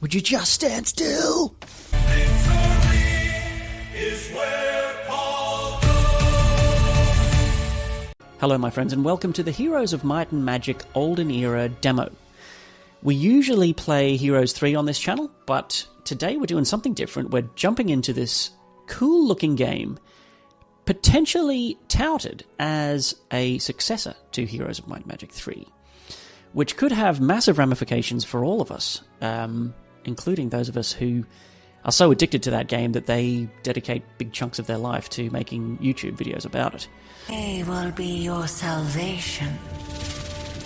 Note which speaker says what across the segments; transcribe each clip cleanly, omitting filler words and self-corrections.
Speaker 1: Would you just stand still?
Speaker 2: Victory is where Paul goes.
Speaker 1: Hello, my friends, and welcome to the Heroes of Might and Magic Olden Era demo. We usually play Heroes 3 on this channel, but today we're doing something different. We're jumping into this cool-looking game, potentially touted as a successor to Heroes of Might and Magic 3, which could have massive ramifications for all of us, including those of us who are so addicted to that game that they dedicate big chunks of their life to making YouTube videos about it.
Speaker 3: They will be your salvation.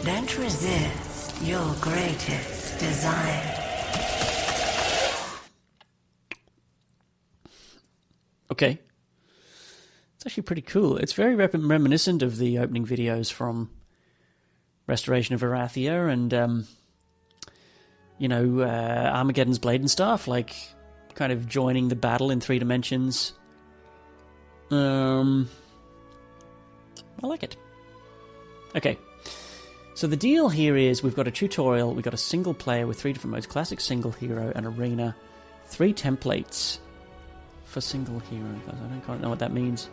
Speaker 3: Don't resist your greatest desire.
Speaker 1: Okay. It's actually pretty cool. It's very reminiscent of the opening videos from Restoration of Arathia and, Armageddon's Blade and stuff, like kind of joining the battle in 3 dimensions. I like it. Okay. So the deal here is we've got a tutorial, we've got a single player with 3 different modes, classic, single, hero, and arena. 3 templates for single hero. I don't quite know what that means.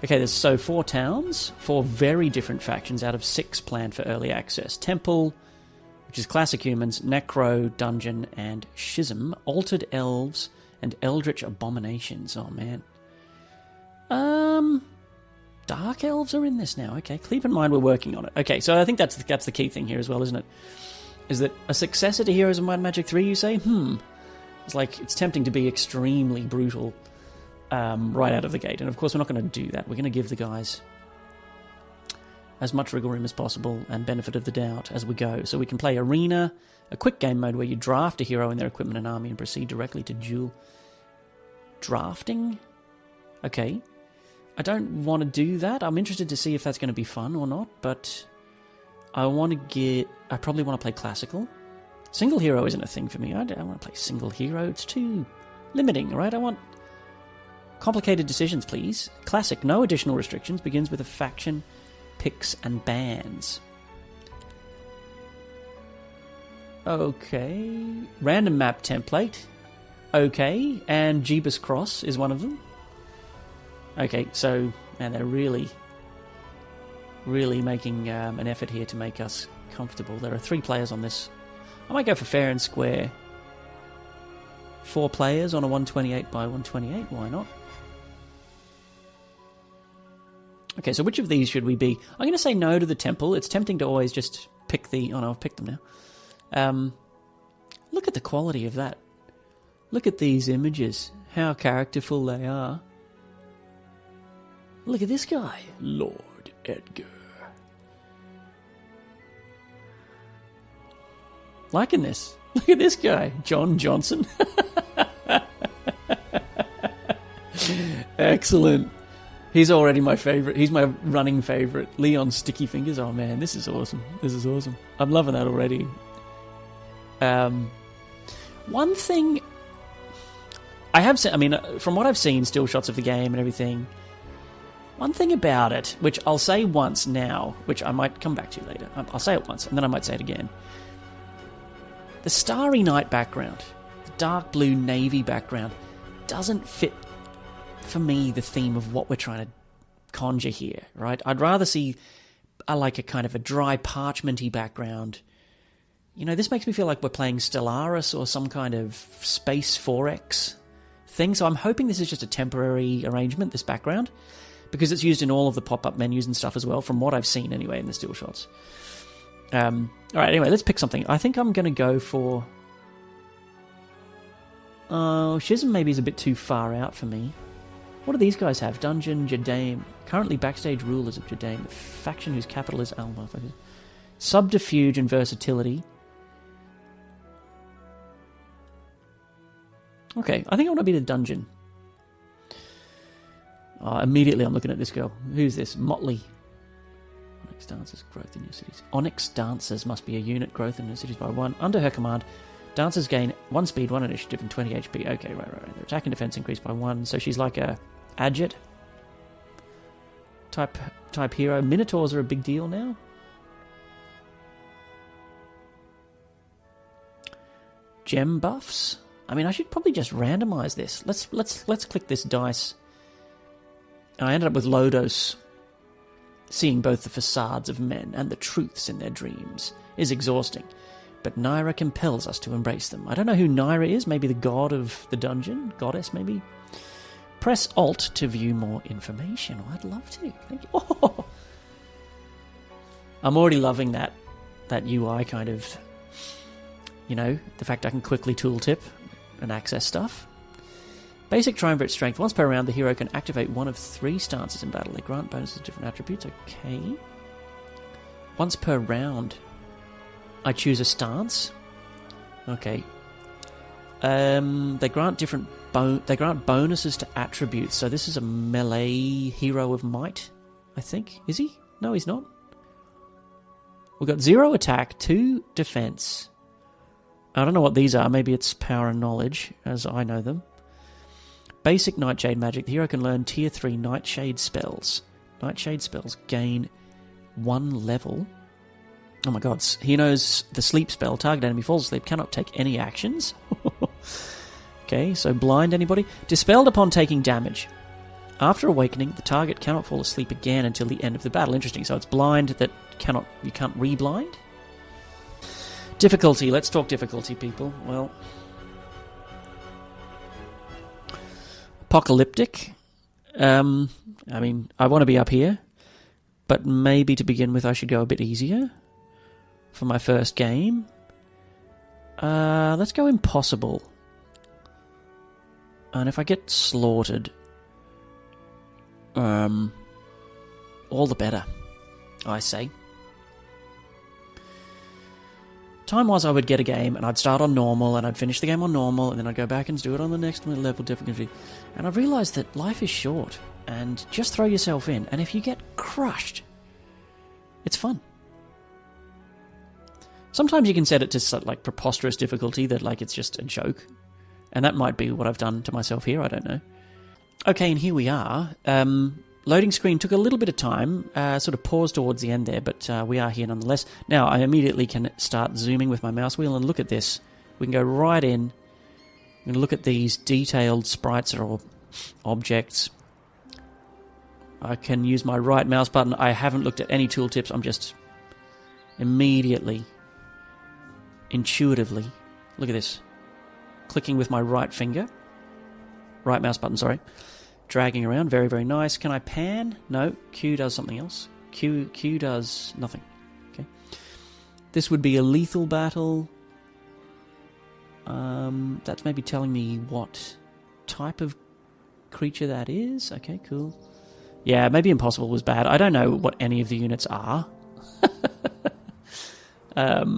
Speaker 1: Okay, there's 4 towns, 4 very different factions out of 6 planned for early access. Temple, which is classic humans, Necro, Dungeon, and Schism. Altered Elves and Eldritch Abominations. Oh, man. Dark Elves are in this now. Okay, keep in mind we're working on it. Okay, so I think that's the key thing here as well, isn't it? Is that a successor to Heroes of Might and Magic 3, you say? It's like, it's tempting to be extremely brutal right out of the gate. And of course, we're not going to do that. We're going to give the guys as much wiggle room as possible and benefit of the doubt as we go. So we can play Arena, a quick game mode where you draft a hero and their equipment and army and proceed directly to duel. Drafting? Okay. I don't want to do that. I'm interested to see if that's going to be fun or not, but I probably want to play classical. Single hero isn't a thing for me. I don't want to play single hero. It's too limiting, right? I want complicated decisions, please. Classic, no additional restrictions, begins with a faction, picks, and bans. Okay. Random map template. Okay. And Jeebus Cross is one of them. Okay, so, man, they're really making an effort here to make us comfortable. There are 3 players on this. I might go for fair and square. 4 players on a 128 by 128, why not? Okay, so which of these should we be? I'm going to say no to the temple. It's tempting to always just pick the... Oh no, I've picked them now. Look at the quality of that. Look at these images. How characterful they are. Look at this guy. Lord Edgar. Liking this. Look at this guy. John Johnson. Excellent. He's already my favourite. He's my running favourite. Leon Sticky Fingers. Oh man, this is awesome. This is awesome. I'm loving that already. One thing I have seen, from what I've seen, still shots of the game and everything, one thing about it, which I'll say once now, which I might come back to later. I'll say it once, and then I might say it again. The Starry Night background, the dark blue navy background, doesn't fit, for me, the theme of what we're trying to conjure here, right? I'd rather see a kind of a dry parchmenty background. You know, this makes me feel like we're playing Stellaris or some kind of Space 4X thing, so I'm hoping this is just a temporary arrangement, this background, because it's used in all of the pop-up menus and stuff as well, from what I've seen anyway in the still shots. Alright, anyway, let's pick something. I think I'm going to go for... Schism maybe is a bit too far out for me. What do these guys have? Dungeon, Jadame. Currently backstage rulers of Jadame. The faction whose capital is Alma. Subterfuge and versatility. Okay, I think I want to be the Dungeon. Immediately I'm looking at this girl. Who's this? Motley. Onyx Dancers, growth in your cities. Onyx Dancers must be a unit, growth in your cities by 1. Under her command, Dancers gain 1 speed, 1 initiative, and 20 HP. Okay, right. Their attack and defense increased by 1. So she's like a Adjet type hero. Minotaurs are a big deal now. gem buffs. I mean, I should probably just randomize this. Let's click this dice. And I ended up with Lodos. Seeing both the facades of men and the truths in their dreams is exhausting, but Naira compels us to embrace them. I don't know who Naira is, maybe the god of the dungeon? Goddess, maybe? Press Alt to view more information. Oh, I'd love to. Thank you. Oh. I'm already loving that UI kind of, the fact I can quickly tooltip and access stuff. Basic triumvirate strength. Once per round, the hero can activate one of 3 stances in battle. They grant bonuses to different attributes. Okay. Once per round, I choose a stance. Okay. They grant bonuses to attributes. So this is a melee hero of might, I think. Is he? No, he's not. We've got 0 attack, 2 defense. I don't know what these are. Maybe it's power and knowledge, as I know them. Basic Nightshade magic. The hero can learn tier 3 Nightshade spells. Nightshade spells gain 1 level. Oh my god. He knows the sleep spell. Target enemy falls asleep. Cannot take any actions. Okay, so blind anybody? Dispelled upon taking damage. After awakening, the target cannot fall asleep again until the end of the battle. Interesting. So it's blind that you can't re-blind? Difficulty. Let's talk difficulty, people. Well, apocalyptic. I mean, I want to be up here, but maybe to begin with I should go a bit easier for my first game. Let's go impossible. And if I get slaughtered, all the better, I say. Time-wise, I would get a game, and I'd start on normal, and I'd finish the game on normal, and then I'd go back and do it on the next level difficulty. And I've realised that life is short, and just throw yourself in, and if you get crushed, it's fun. Sometimes you can set it to like preposterous difficulty, that like it's just a joke, and that might be what I've done to myself here, I don't know. Okay, and here we are. Loading screen took a little bit of time, sort of paused towards the end there, but we are here nonetheless. Now, I immediately can start zooming with my mouse wheel and look at this. We can go right in. We can look at these detailed sprites or objects. I can use my right mouse button. I haven't looked at any tooltips. I'm just immediately, intuitively, look at this. Clicking with my right finger. Right mouse button, sorry. Dragging around, very, very nice. Can I pan? No. Q does something else. Q does nothing. Okay. This would be a lethal battle. That's maybe telling me what type of creature that is. Okay, cool. Yeah, maybe impossible was bad. I don't know what any of the units are. I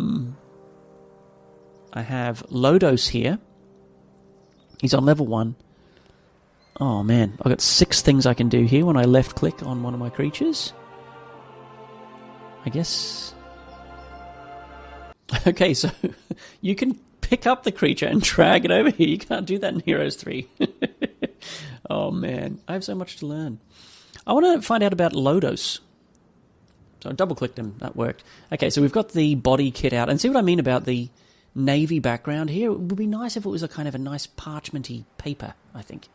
Speaker 1: have Lodos here. He's on level 1. Oh man, I've got 6 things I can do here when I left click on one of my creatures. I guess. Okay, so you can pick up the creature and drag it over here. You can't do that in Heroes 3. Oh man, I have so much to learn. I want to find out about Lodos. So I double clicked him, that worked. Okay, so we've got the body kit out. And see what I mean about the navy background here? It would be nice if it was a kind of a nice parchmenty paper, I think.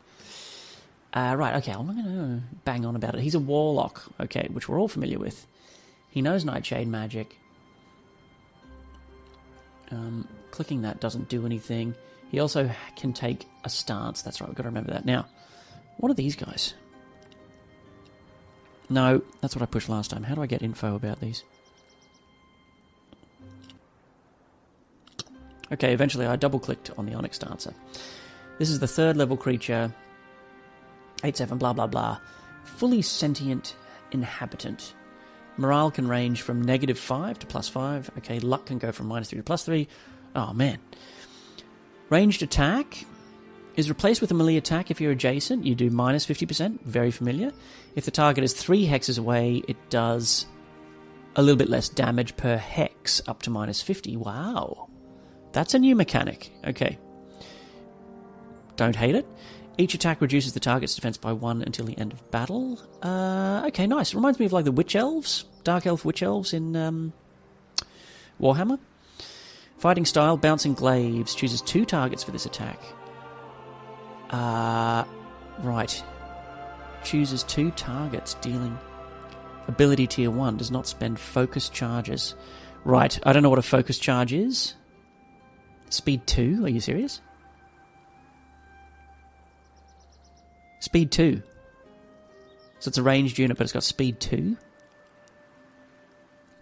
Speaker 1: Right, okay, I'm not going to bang on about it. He's a warlock, okay, which we're all familiar with. He knows Nightshade magic. Clicking that doesn't do anything. He also can take a stance. That's right, we've got to remember that. Now, what are these guys? No, that's what I pushed last time. How do I get info about these? Okay, eventually I double-clicked on the Onyx Dancer. This is the 3rd level creature. 8/7, blah, blah, blah. Fully sentient inhabitant. Morale can range from -5 to +5. Okay, luck can go from -3 to +3. Oh, man. Ranged attack is replaced with a melee attack if you're adjacent. You do -50%. Very familiar. If the target is 3 hexes away, it does a little bit less damage per hex, up to -50. Wow. That's a new mechanic. Okay. Don't hate it. Each attack reduces the target's defense by 1 until the end of battle. Okay, nice. Reminds me of like the witch elves, dark elf witch elves in Warhammer. Fighting style, bouncing glaives. Chooses 2 targets for this attack. Right. Chooses 2 targets, dealing... Ability tier 1. Does not spend focus charges. Right. I don't know what a focus charge is. Speed 2? Are you serious? Speed 2. So it's a ranged unit, but it's got speed 2.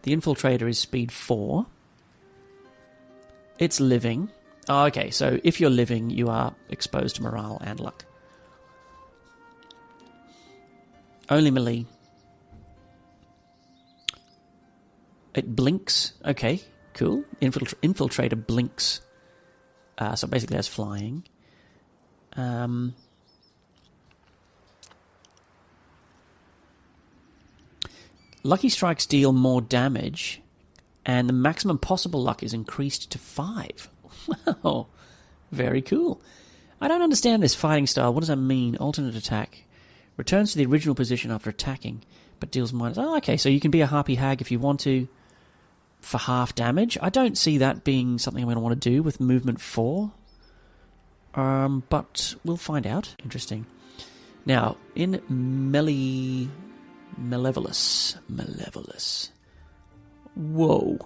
Speaker 1: The Infiltrator is speed 4. It's living. Oh, okay, so if you're living, you are exposed to morale and luck. Only melee. It blinks. Okay, cool. Infiltrator blinks. So basically has flying. Lucky strikes deal more damage, and the maximum possible luck is increased to 5. Wow, very cool. I don't understand this fighting style. What does that mean? Alternate attack. Returns to the original position after attacking, but deals minus... Oh, okay, so you can be a harpy hag if you want to for half damage. I don't see that being something I'm going to want to do with movement 4. But we'll find out. Interesting. Now, in Malevolous. Whoa.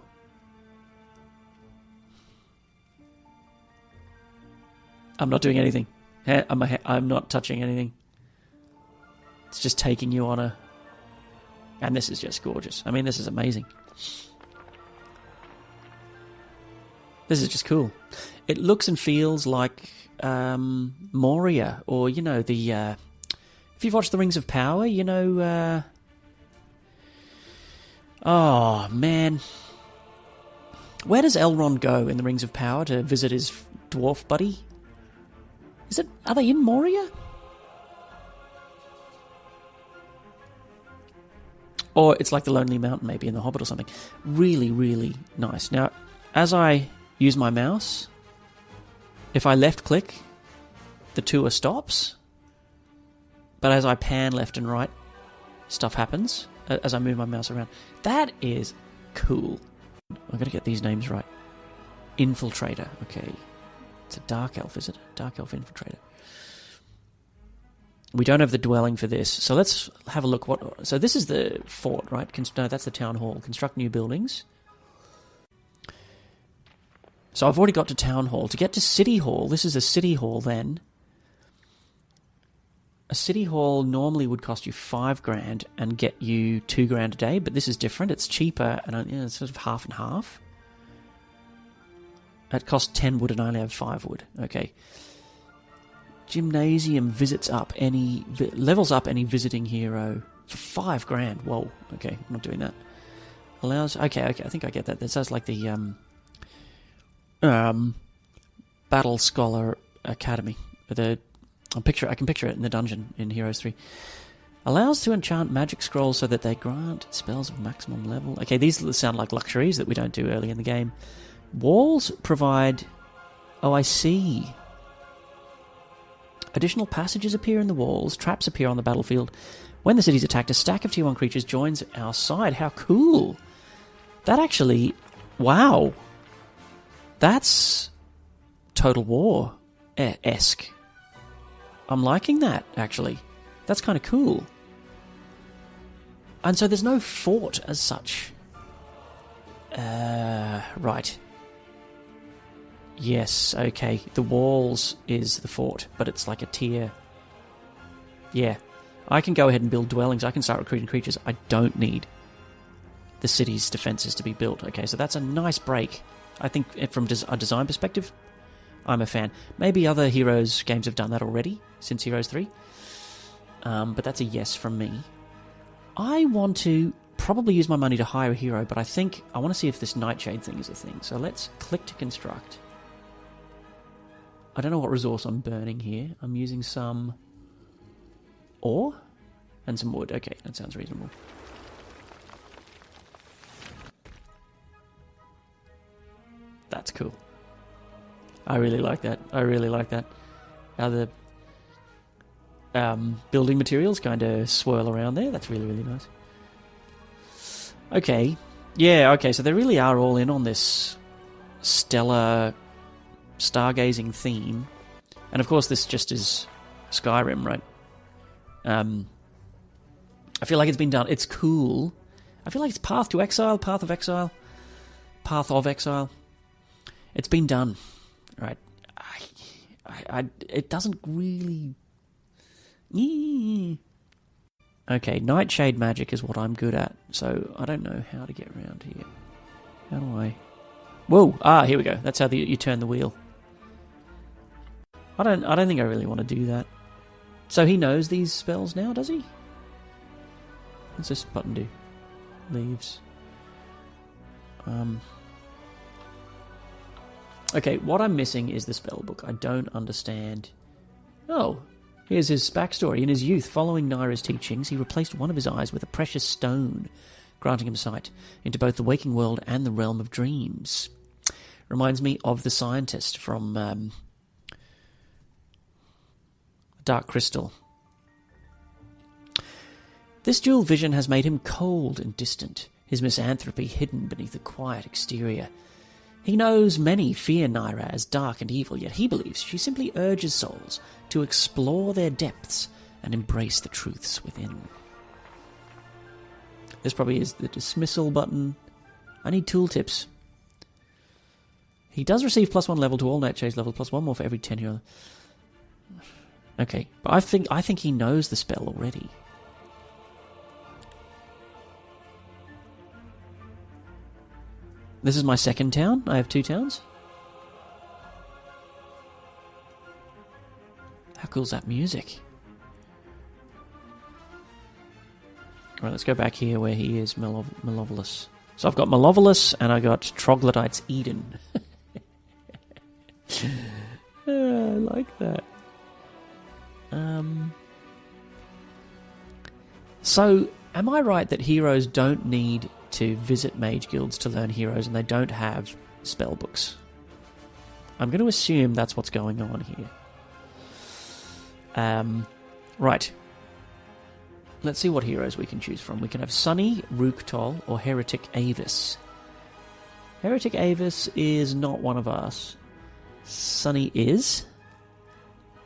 Speaker 1: I'm not doing anything. I'm not touching anything. It's just taking you on a... And this is just gorgeous. I mean, this is amazing. This is just cool. It looks and feels like Moria, or, you know, the... if you've watched The Rings of Power, you know... Oh, man. Where does Elrond go in The Rings of Power to visit his dwarf buddy? Are they in Moria? Or it's like the Lonely Mountain, maybe, in The Hobbit or something. Really, really nice. Now, as I use my mouse, if I left-click, the tour stops. But as I pan left and right, stuff happens as I move my mouse around. That is cool. I've got to get these names right. Infiltrator. Okay. It's a dark elf, is it? Dark elf infiltrator. We don't have the dwelling for this. So let's have a look. So this is the fort, right? No, that's the town hall. Construct new buildings. So I've already got to town hall. To get to city hall, this is a city hall then. A city hall normally would cost you $5,000 and get you $2,000 a day, but this is different. It's cheaper, and it's sort of half and half. It costs 10 wood, and I only have 5 wood. Okay. Gymnasium levels up any visiting hero for $5,000. Whoa. Okay, I'm not doing that. Allows. Okay. I think I get that. That sounds like the Battle Scholar Academy. I can picture it in the dungeon in Heroes 3. Allows to enchant magic scrolls so that they grant spells of maximum level. Okay, these sound like luxuries that we don't do early in the game. Walls provide... Oh, I see. Additional passages appear in the walls. Traps appear on the battlefield. When the city's attacked, a stack of Tier 1 creatures joins our side. How cool. That actually... Wow. That's Total War-esque. I'm liking that, actually. That's kind of cool. And so there's no fort as such. Right. Yes, okay. The walls is the fort, but it's like a tier. Yeah. I can go ahead and build dwellings. I can start recruiting creatures. I don't need the city's defenses to be built. Okay, so that's a nice break. I think from a design perspective, I'm a fan. Maybe other Heroes games have done that already, since Heroes 3. But that's a yes from me. I want to probably use my money to hire a hero, but I think I want to see if this Nightshade thing is a thing. So let's click to construct. I don't know what resource I'm burning here. I'm using some ore and some wood. Okay, that sounds reasonable. That's cool. I really like that. How the building materials kind of swirl around there. That's really, really nice. Okay. Yeah, okay, so they really are all in on this stellar stargazing theme. And of course this just is Skyrim, right? I feel like it's been done. It's cool. I feel like it's Path to Exile, Path of Exile. It's been done, right? It doesn't really... Okay, Nightshade magic is what I'm good at, so I don't know how to get around here. How do I... Whoa! Here we go. That's how you turn the wheel. I don't think I really want to do that. So he knows these spells now, does he? What's this button do? Leaves. Okay, what I'm missing is the spell book. I don't understand. Oh, here's his backstory. In his youth, following Naira's teachings, he replaced one of his eyes with a precious stone, granting him sight into both the waking world and the realm of dreams. Reminds me of the scientist from Dark Crystal. This dual vision has made him cold and distant, his misanthropy hidden beneath a quiet exterior. He knows many fear Naira as dark and evil, yet he believes she simply urges souls to explore their depths and embrace the truths within. This probably is the dismissal button. I need tooltips. He does receive +1 level to all Nightshade's level, +1 more for every 10 hero. Okay, but I think he knows the spell already. This is my second town. I have 2 towns. How cool is that music? Alright, let's go back here where he is, Malevolus. So I've got Malevolus and I got Troglodyte's Eden. I like that. So, am I right that heroes don't need to visit mage guilds to learn heroes and they don't have spell books? I'm going to assume that's what's going on here. Right. Let's see what heroes we can choose from. We can have Sunny, Rooktol, or Heretic Avis. Heretic Avis is not one of us. Sunny is.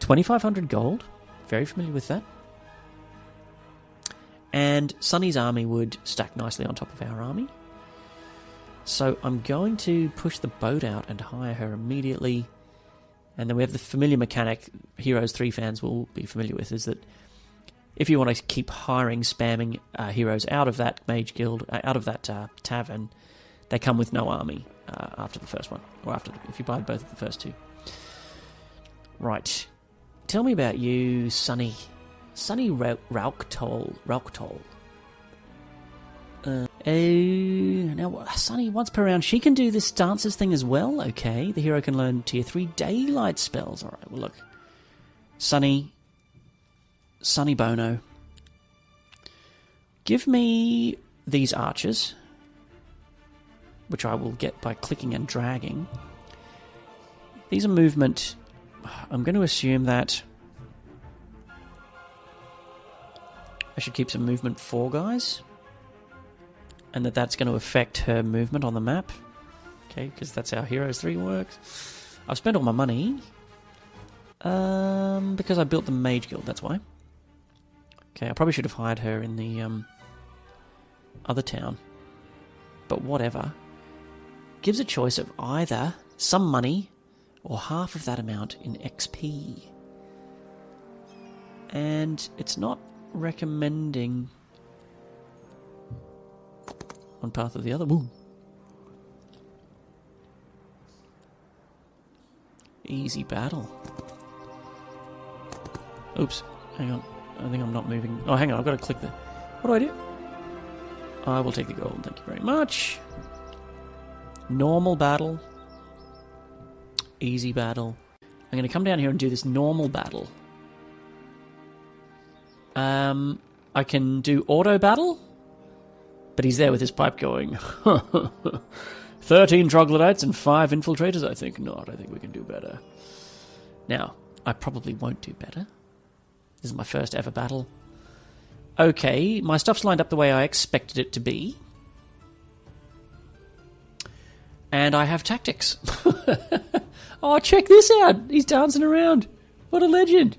Speaker 1: 2,500 gold. Very familiar with that. And Sunny's army would stack nicely on top of our army. So I'm going to push the boat out and hire her immediately. And then we have the familiar mechanic Heroes 3 fans will be familiar with, is that if you want to keep hiring, spamming heroes out of that mage guild, out of that tavern, they come with no army after the first one. Or if you buy both of the first 2. Right. Tell me about you, Sunny. Sunny Rauktol. Now, Sunny, once per round, she can do this dances thing as well. Okay, the hero can learn tier 3 daylight spells. All right, well, look. Sunny Bono. Give me these archers, which I will get by clicking and dragging. These are movement. I'm going to assume that I should keep some movement 4 guys, and that's going to affect her movement on the map. Okay, because that's how Heroes 3 works. I've spent all my money because I built the Mage Guild, that's why. Okay, I probably should have hired her in the other town, but whatever. Gives a choice of either some money or half of that amount in XP. And it's not recommending one path or the other. Woo. Easy battle. Oops, hang on. I think I'm not moving. Oh, hang on, I've got to click the... What do? I will take the gold, thank you very much. Normal battle. Easy battle. I'm going to come down here and do this normal battle. I can do auto battle, but he's there with his pipe going, 13 troglodytes and 5 infiltrators? I think not. I think we can do better. Now, I probably won't do better. This is my first ever battle. Okay, my stuff's lined up the way I expected it to be. And I have tactics. Oh, check this out. He's dancing around. What a legend.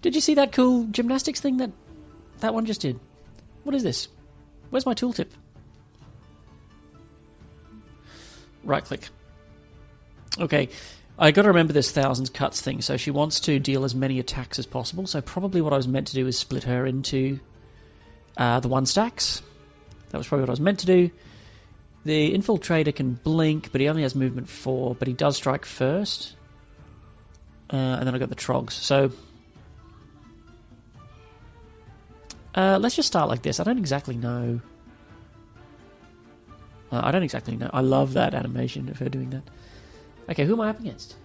Speaker 1: Did you see that cool gymnastics thing that one just did? What is this? Where's my tooltip? Right click. Okay, I got to remember this thousands cuts thing. So she wants to deal as many attacks as possible. So probably what I was meant to do is split her into the one stacks. That was probably what I was meant to do. The infiltrator can blink, but he only has movement 4. But he does strike first. And then I got the trogs. So let's just start like this. I don't exactly know. I love that animation of her doing that. Okay, who am I up against?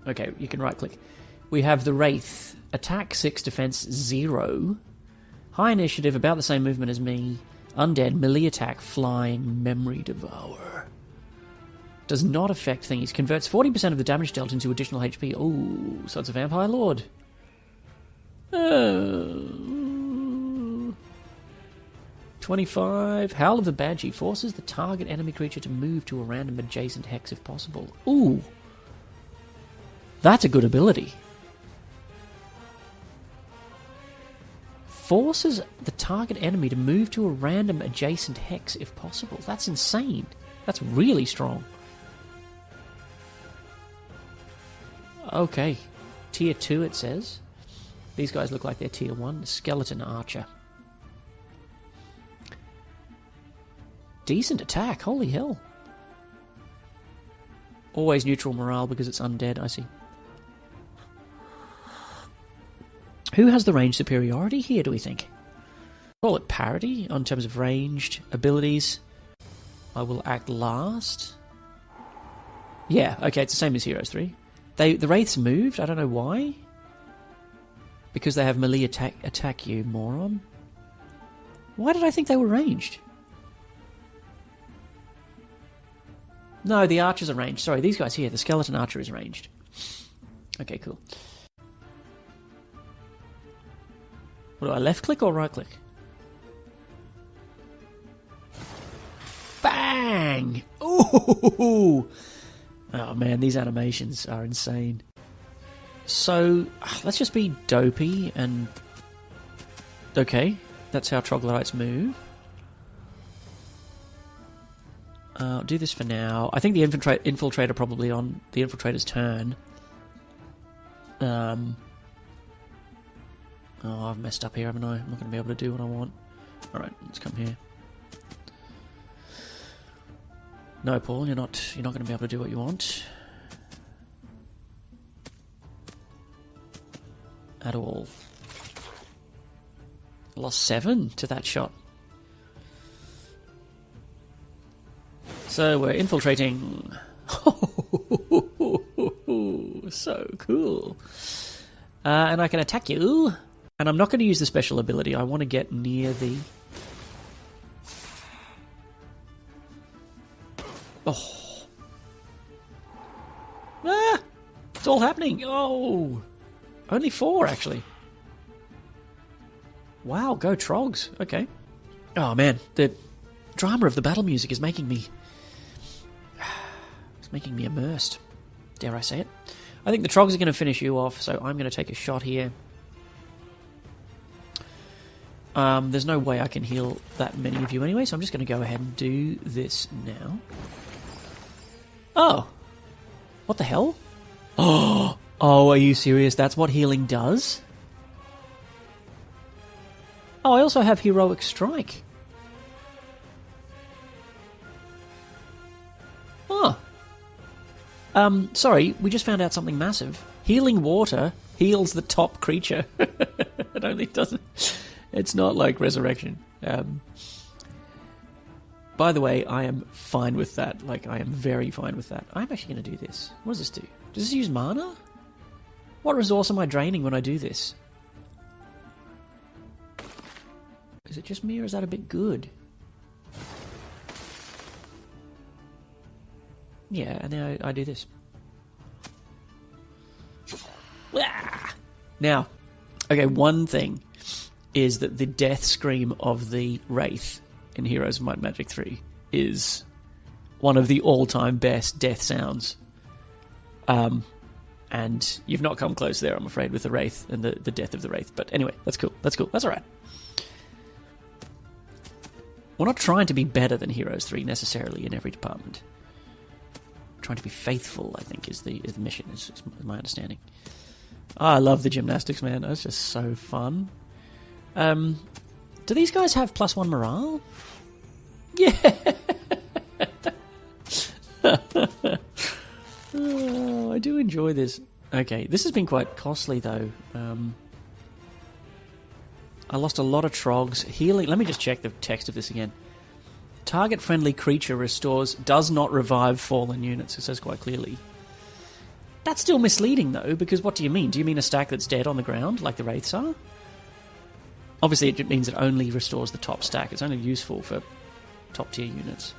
Speaker 1: Okay, you can right-click. We have the Wraith. Attack 6, defense 0. High initiative, about the same movement as me. Undead, melee attack, flying, memory devour. Does not affect thingies. Converts 40% of the damage dealt into additional HP. Ooh, so it's a vampire lord. 25. Howl of the Banshee forces the target enemy creature to move to a random adjacent hex if possible. Ooh. That's a good ability. Forces the target enemy to move to a random adjacent hex if possible. That's insane. That's really strong. Okay. Tier 2 it says. These guys look like they're tier 1. Skeleton Archer. Decent attack, holy hell. Always neutral morale because it's undead, I see. Who has the range superiority here, do we think? Call it parity on terms of ranged abilities. I will act last. Yeah, okay, it's the same as Heroes 3. The Wraiths moved, I don't know why. Because they have melee attack you, moron. Why did I think they were ranged? No, the archers are ranged. Sorry, these guys here, the skeleton archer is ranged. Okay, cool. What do I, left click or right click? Bang! Ooh! Oh man, these animations are insane. So, let's just be dopey and... Okay, that's how troglodytes move. I'll do this for now. I think the infiltrator probably on the infiltrator's turn. Oh, I've messed up here, haven't I? I'm not going to be able to do what I want. Alright, let's come here. No, Paul, you're not going to be able to do what you want. At all. Lost 7 to that shot. So we're infiltrating. So cool. And I can attack you. And I'm not going to use the special ability. I want to get near the... Oh. Ah! It's all happening. Oh. Only 4, actually. Wow, go Trogs. Okay. Oh, man. The drama of the battle music is making me... It's making me immersed. Dare I say it? I think the Trogs are going to finish you off, so I'm going to take a shot here. There's no way I can heal that many of you anyway, so I'm just going to go ahead and do this now. Oh! What the hell? Oh, are you serious? That's what healing does? Oh, I also have Heroic Strike. Oh. Sorry, we just found out something massive. Healing water heals the top creature. It only doesn't... It's not like Resurrection. By the way, I am fine with that. Like, I am very fine with that. I'm actually going to do this. What does this do? Does this use mana? What resource am I draining when I do this? Is it just me, or is that a bit good? Yeah, and now I do this. Now, okay, one thing is that the death scream of the Wraith in Heroes of Might and Magic 3 is one of the all-time best death sounds. And you've not come close there, I'm afraid, with the Wraith and the death of the Wraith. But anyway, that's cool. That's all right. We're not trying to be better than Heroes 3 necessarily in every department. Trying to be faithful, I think, is the mission, is my understanding. Oh, I love the gymnastics, man. That's just so fun. Do these guys have +1 morale? Yeah! Oh, I do enjoy this. Okay, this has been quite costly, though. I lost a lot of trogs. Healing. Let me just check the text of this again. Target-friendly creature does not revive fallen units. It says quite clearly. That's still misleading, though, because what do you mean? Do you mean a stack that's dead on the ground, like the Wraiths are? Obviously, it means it only restores the top stack. It's only useful for top-tier units.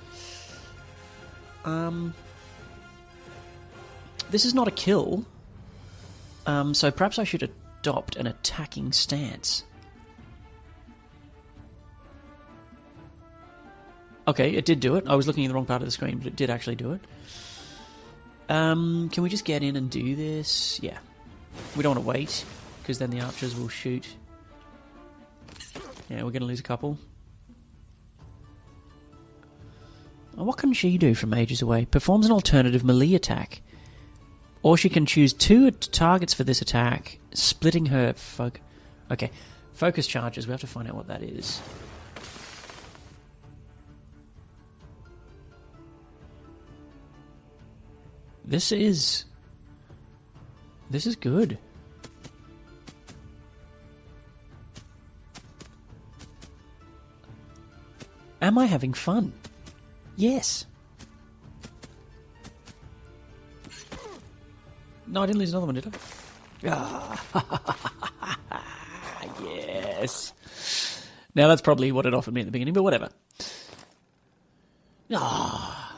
Speaker 1: This is not a kill, so perhaps I should adopt an attacking stance. Okay, it did do it. I was looking at the wrong part of the screen, but it did actually do it. Can we just get in and do this? Yeah. We don't want to wait, because then the archers will shoot. Yeah, we're going to lose a couple. Oh, what can she do from ages away? Performs an alternative melee attack. Or she can choose 2 targets for this attack, splitting her... Okay, focus charges. We have to find out what that is. This is good. Am I having fun? Yes. No, I didn't lose another one, did I? Ah. Yes. Now, that's probably what it offered me at the beginning, but whatever. Ah.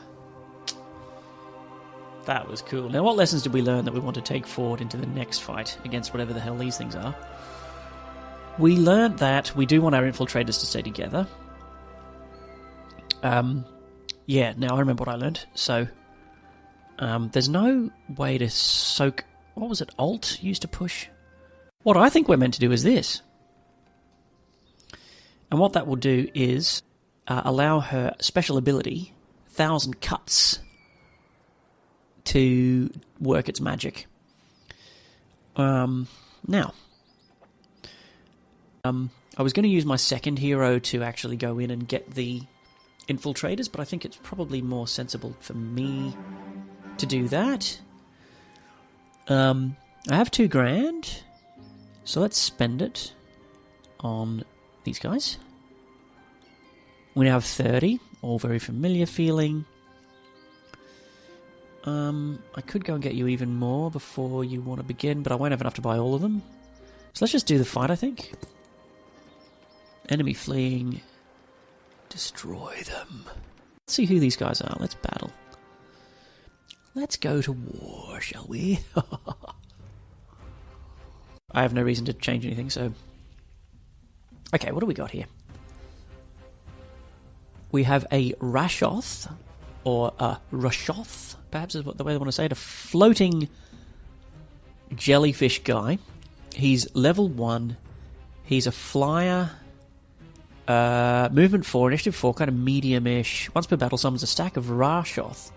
Speaker 1: That was cool. Now, what lessons did we learn that we want to take forward into the next fight against whatever the hell these things are? We learned that we do want our infiltrators to stay together. Yeah, now I remember what I learned. So, there's no way to soak... What was it? Alt used to push? What I think we're meant to do is this. And what that will do is allow her special ability, 1,000 Cuts, to work its magic. Now, I was going to use my second hero to actually go in and get the infiltrators, but I think it's probably more sensible for me to do that. I have $2,000, so let's spend it on these guys. We now have 30, all very familiar feeling. I could go and get you even more before you want to begin, but I won't have enough to buy all of them. So let's just do the fight, I think. Enemy fleeing. Destroy them. Let's see who these guys are. Let's battle. Let's go to war, shall we? I have no reason to change anything, so... Okay, what do we got here? We have a Rashoth, or a Rashoth, perhaps is the way they want to say it, a floating jellyfish guy. He's level 1. He's a flyer... movement 4, initiative 4, kind of medium-ish. Once per battle summons a stack of Rashoth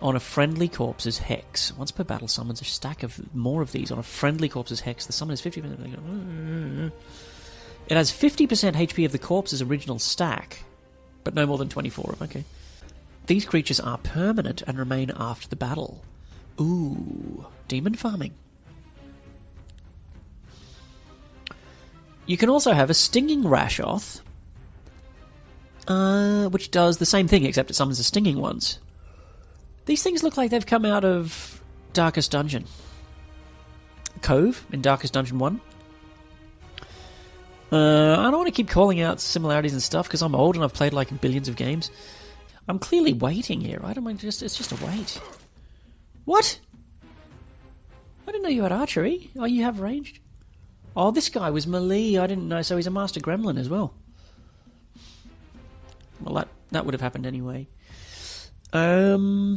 Speaker 1: on a friendly corpse's hex. Once per battle summons a stack of more of these on a friendly corpse's hex. The summon is 50%. It has 50% HP of the corpse's original stack, but no more than 24. Okay. These creatures are permanent and remain after the battle. Ooh, demon farming. You can also have a Stinging Rashoth, which does the same thing, except it summons the stinging ones. These things look like they've come out of Darkest Dungeon. Cove in Darkest Dungeon 1. I don't want to keep calling out similarities and stuff, because I'm old and I've played like billions of games. I'm clearly waiting here, right? It's just a wait. What? I didn't know you had archery. Oh, you have ranged? Oh, this guy was melee. I didn't know, so he's a Master Gremlin as well. Well, that would have happened anyway. Yeah,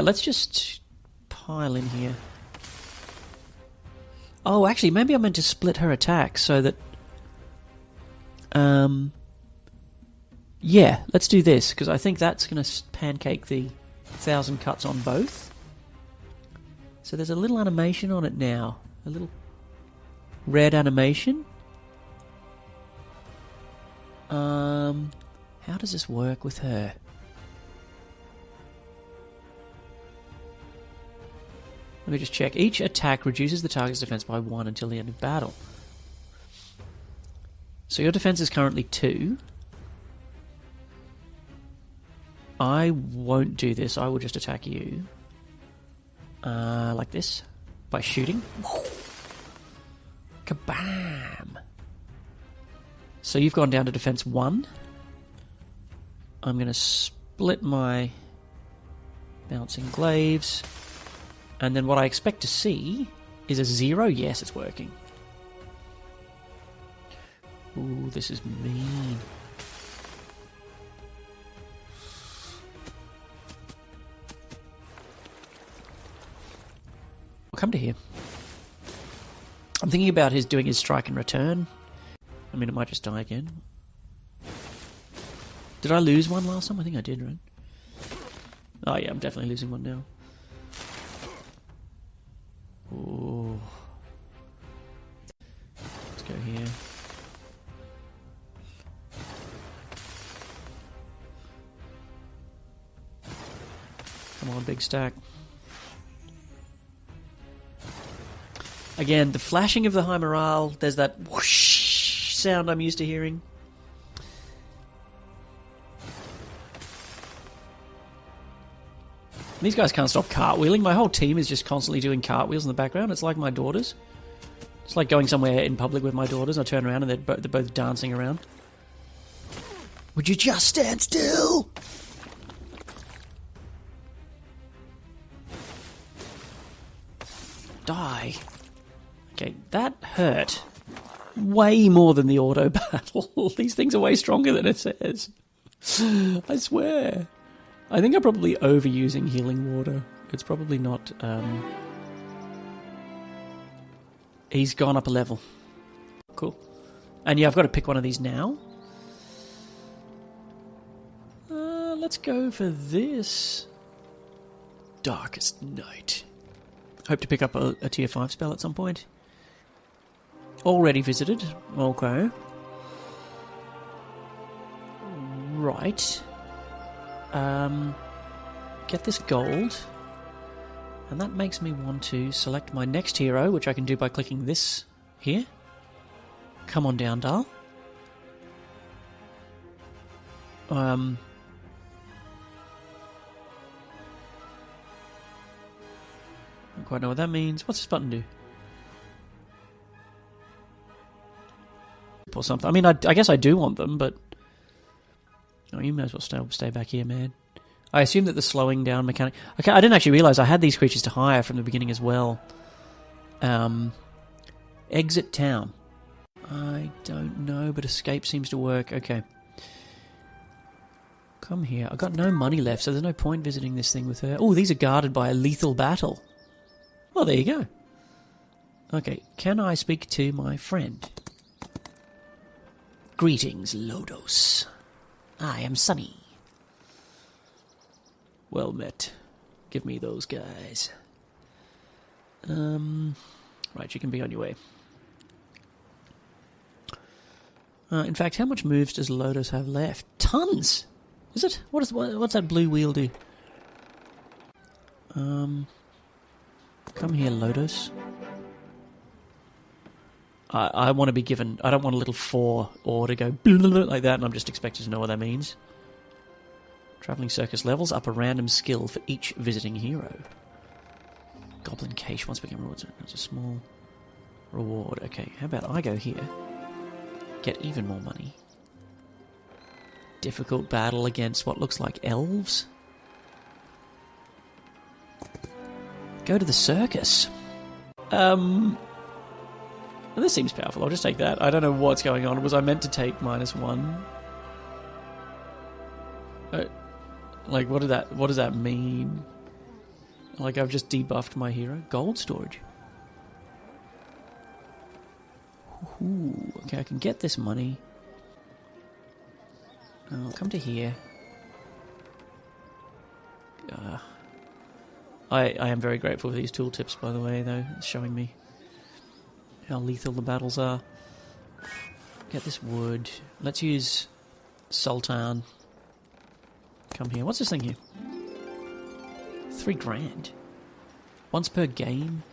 Speaker 1: let's just pile in here. Oh, actually, maybe I meant to split her attack so that... yeah, let's do this, because I think that's going to pancake the 1,000 cuts on both. So there's a little animation on it now. A little red animation. How does this work with her? Let me just check. Each attack reduces the target's defense by 1 until the end of battle. So your defense is currently 2. I won't do this. I will just attack you. Like this. By shooting. Kabam! So you've gone down to defense 1. I'm going to split my bouncing glaives. And then what I expect to see is a 0. Yes, it's working. Ooh, this is mean. I'll come to here. I'm thinking about doing his strike and return. I mean, it might just die again. Did I lose one last time? I think I did, right? Oh yeah, I'm definitely losing one now. Ooh. Let's go here. Come on, big stack. Again, the flashing of the high morale, there's that whoosh sound I'm used to hearing. These guys can't stop cartwheeling. My whole team is just constantly doing cartwheels in the background. It's like my daughters. It's like going somewhere in public with my daughters. I turn around and they're both dancing around. Would you just stand still? Die. Okay, that hurt way more than the auto battle. These things are way stronger than it says. I swear. I think I'm probably overusing healing water. It's probably not... He's gone up a level. Cool. And yeah, I've got to pick one of these now. Let's go for this. Darkest Night. Hope to pick up a tier 5 spell at some point. Already visited. Okay. Right. Get this gold. And that makes me want to select my next hero, which I can do by clicking this here. Come on down, Dal. I don't quite know what that means. What's this button do? Or something. I mean, I guess I do want them, but... Oh, you may as well stay back here, man. I assume that the slowing down mechanic... Okay, I didn't actually realise I had these creatures to hire from the beginning as well. Exit town. I don't know, but escape seems to work. Okay. Come here. I've got no money left, so there's no point visiting this thing with her. Oh, these are guarded by a lethal battle. Well, there you go. Okay, can I speak to my friend? Greetings, Lodos. I am Sunny. Well met. Give me those guys. Right, you can be on your way. In fact, how much moves does Lodos have left? Tons! Is it? What's that blue wheel do? Come here, Lodos. I want to be given... I don't want a little 4 or to go like that, and I'm just expected to know what that means. Travelling circus levels up a random skill for each visiting hero. Goblin cache once became rewards. That's a small reward. Okay, how about I go here? Get even more money. Difficult battle against what looks like elves. Go to the circus. Well, this seems powerful. I'll just take that. I don't know what's going on. Was I meant to take -1? Like, what does that mean? Like, I've just debuffed my hero. Gold storage. Ooh, okay, I can get this money. I'll come to here. I am very grateful for these tooltips, by the way, though. It's showing me how lethal the battles are. Get this wood. Let's use Sultan. Come here. What's this thing here? 3 grand. Once per game.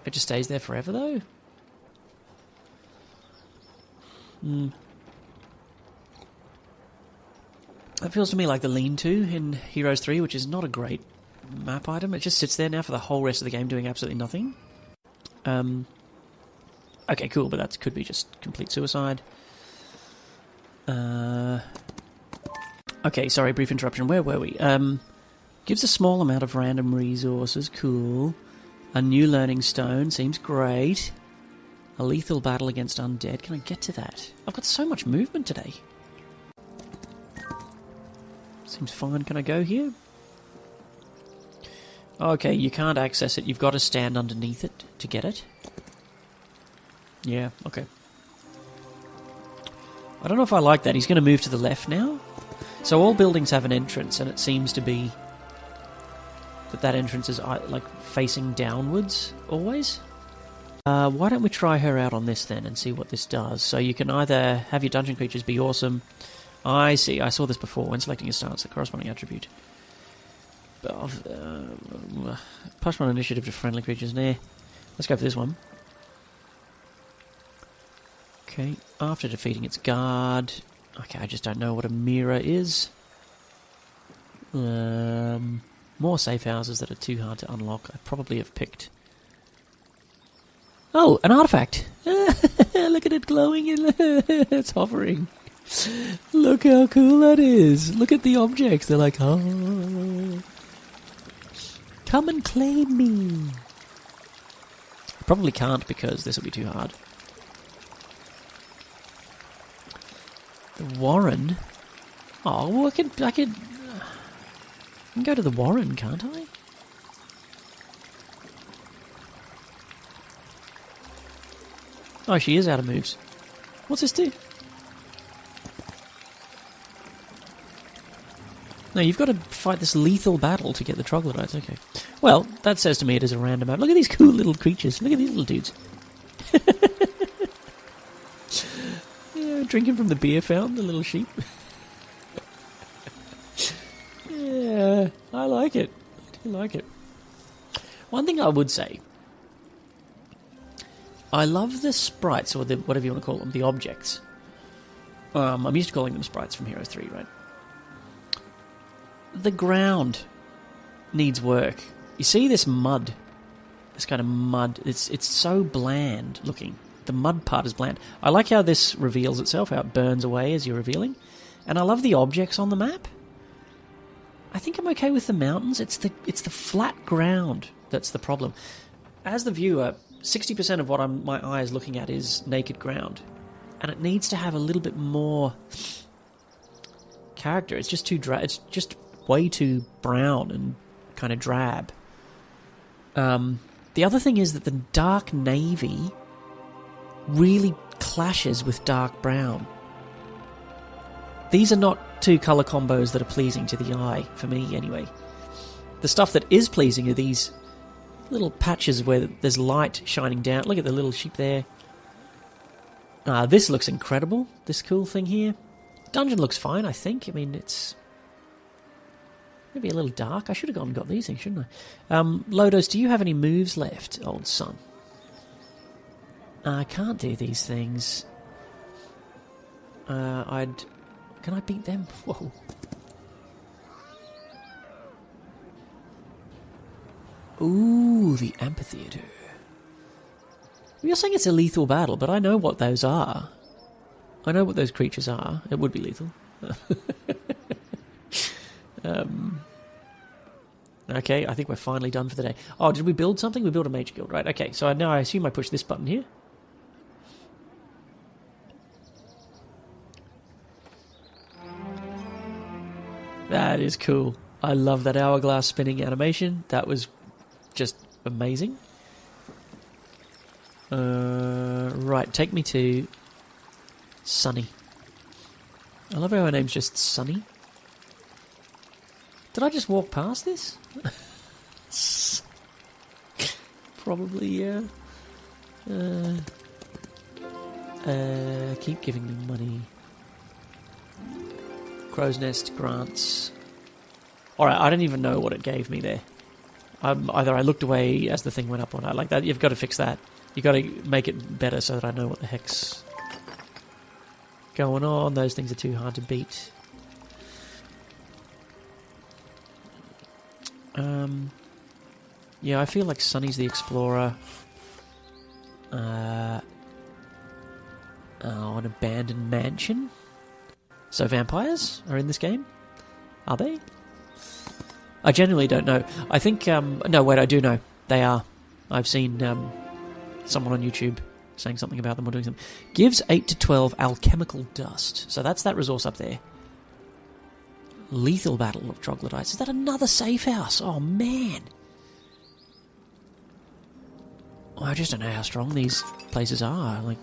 Speaker 1: It just stays there forever, though? That feels to me like the lean-to in Heroes 3, which is not a great map item. It just sits there now for the whole rest of the game doing absolutely nothing. Okay, cool, but that could be just complete suicide. Okay, sorry, brief interruption. Where were we? Gives a small amount of random resources. Cool. A new learning stone. Seems great. A lethal battle against undead. Can I get to that? I've got so much movement today. Seems fine. Can I go here? Okay, you can't access it. You've got to stand underneath it to get it. Yeah, okay. I don't know if I like that. He's going to move to the left now. So all buildings have an entrance, and it seems to be that entrance is like facing downwards always. Why don't we try her out on this then and see what this does? So you can either have your dungeon creatures be awesome. I see. I saw this before. When selecting a stance, the corresponding attribute. Push one initiative to friendly creatures. Nah. Let's go for this one. Okay. After defeating its guard. Okay, I just don't know what a mirror is. More safe houses that are too hard to unlock. I probably have picked... Oh, an artifact! Look at it glowing. It's hovering. Look how cool that is. Look at the objects. They're like, oh. Come and claim me. Probably can't because this will be too hard. The Warren. Oh, well, I can go to the Warren, can't I? Oh, she is out of moves. What's this do? No, you've got to fight this lethal battle to get the troglodytes. Okay. Well, that says to me it is a random map. Look at these cool little creatures. Look at these little dudes. Yeah, drinking from the beer fountain, the little sheep. Yeah, I like it. I do like it. One thing I would say, I love the sprites, or the whatever you want to call them, the objects. I'm used to calling them sprites from Heroes 3, right? The ground needs work. You see this mud, this kind of mud, it's so bland looking. The mud part is bland. I like how this reveals itself, how it burns away as you're revealing. And I love the objects on the map. I think I'm okay with the mountains. It's the flat ground that's the problem. As the viewer, 60% of what my eye is looking at is naked ground. And it needs to have a little bit more character. It's just too it's just way too brown and kind of drab. The other thing is that the dark navy really clashes with dark brown. These are not two colour combos that are pleasing to the eye, for me anyway. The stuff that is pleasing are these little patches where there's light shining down. Look at the little sheep there. This looks incredible, this cool thing here. Dungeon looks fine, I think. I mean, it's maybe a little dark. I should have gone and got these things, shouldn't I? Lodos, do you have any moves left, old son? I can't do these things. Can I beat them? Whoa. Ooh, the amphitheater. You're saying it's a lethal battle, but I know what those are. I know what those creatures are. It would be lethal. Okay, I think we're finally done for the day. Oh, did we build something? We built a mage guild, right? Okay, so now I assume I push this button here. That is cool. I love that hourglass spinning animation. That was just amazing. Right, take me to Sunny. I love how her name's just Sunny. Did I just walk past this? Probably, yeah. Keep giving me money. Crow's Nest grants. Alright, I don't even know what it gave me there. Either I looked away as the thing went up or not. Like that, you've got to fix that. You've got to make it better so that I know what the heck's going on. Those things are too hard to beat. Yeah, I feel like Sunny's the explorer. An abandoned mansion. So vampires are in this game? Are they? I genuinely don't know. I think... no, wait, I do know. They are. I've seen someone on YouTube saying something about them or doing something. Gives 8 to 12 alchemical dust. So that's that resource up there. Lethal battle of troglodytes. Is that another safe house? Oh, man. I just don't know how strong these places are. Like...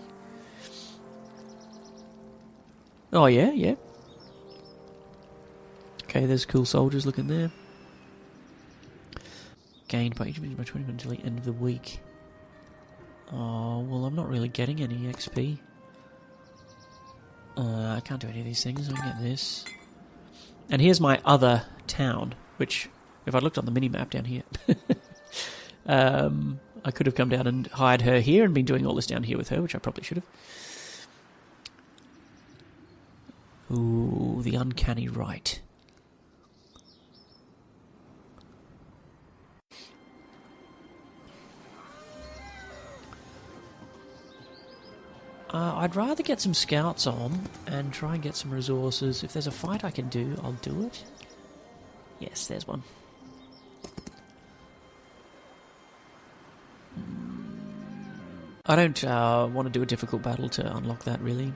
Speaker 1: Oh, yeah, yeah. Okay, there's cool soldiers looking there. Gained by each by 20 minutes until the end of the week. Oh, well, I'm not really getting any XP. I can't do any of these things. I can get this. And here's my other town, which, if I looked on the mini-map down here, I could have come down and hired her here and been doing all this down here with her, which I probably should have. Ooh, the uncanny right. I'd rather get some scouts on and try and get some resources. If there's a fight I can do, I'll do it. Yes, there's one. I don't want to do a difficult battle to unlock that, really.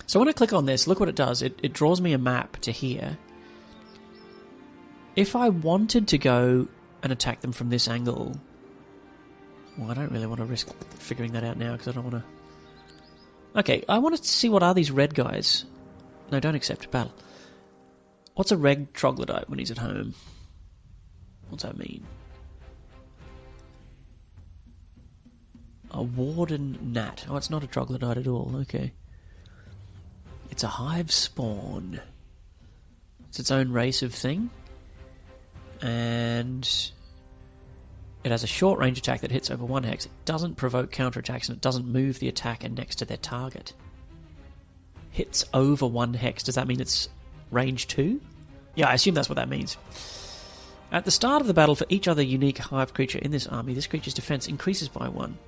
Speaker 1: So when I click on this, look what it does. It draws me a map to here. If I wanted to go and attack them from this angle... Well, I don't really want to risk figuring that out now because I don't want to... Okay, I want to see what are these red guys. No, don't accept battle. What's a red troglodyte when he's at home? What's that mean? A warden gnat. Oh, it's not a troglodyte at all. Okay. It's a hive spawn. It's its own race of thing. And... it has a short range attack that hits over 1 hex. It doesn't provoke counterattacks and it doesn't move the attacker next to their target. Hits over 1 hex. Does that mean it's range 2? Yeah, I assume that's what that means. At the start of the battle, for each other unique hive creature in this army, this creature's defense increases by 1.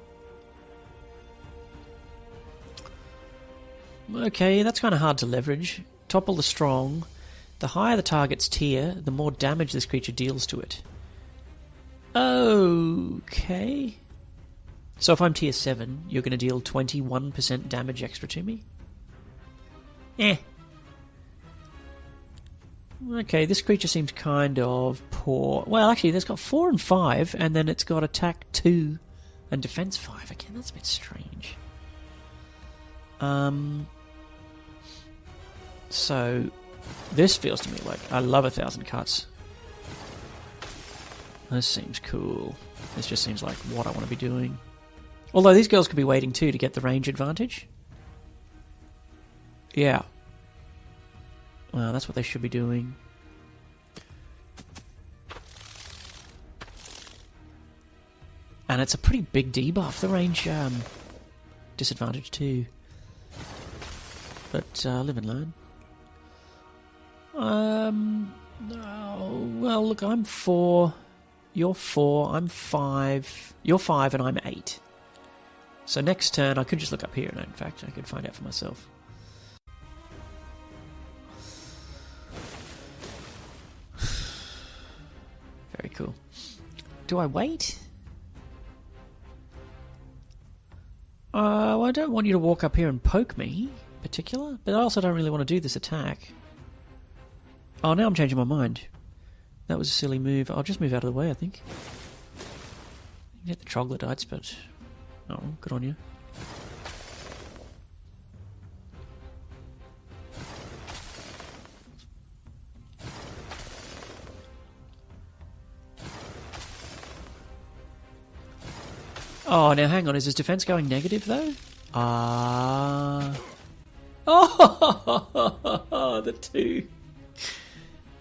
Speaker 1: Okay, that's kind of hard to leverage. Topple the strong. The higher the target's tier, the more damage this creature deals to it. Okay. So if I'm tier 7, you're going to deal 21% damage extra to me? Okay, this creature seems kind of poor. Well, actually, it's got 4 and 5, and then it's got attack 2 and defense 5. Again, that's a bit strange. So, this feels to me like I love 1,000 cuts. This seems cool. This just seems like what I want to be doing. Although these girls could be waiting too to get the range advantage. Yeah. Well, that's what they should be doing. And it's a pretty big debuff, the range disadvantage too. But live and learn. Oh, well, look, I'm 4... You're 4, I'm 5. You're 5 and I'm 8. So next turn, I could just look up here, and in fact, I could find out for myself. Very cool. Do I wait? Well, I don't want you to walk up here and poke me, in particular, but I also don't really want to do this attack. Oh, now I'm changing my mind. That was a silly move. I'll just move out of the way, I think. You get the troglodytes, but... Oh, good on you. Oh, now hang on. Is his defense going negative, though? Ah. Oh, the two.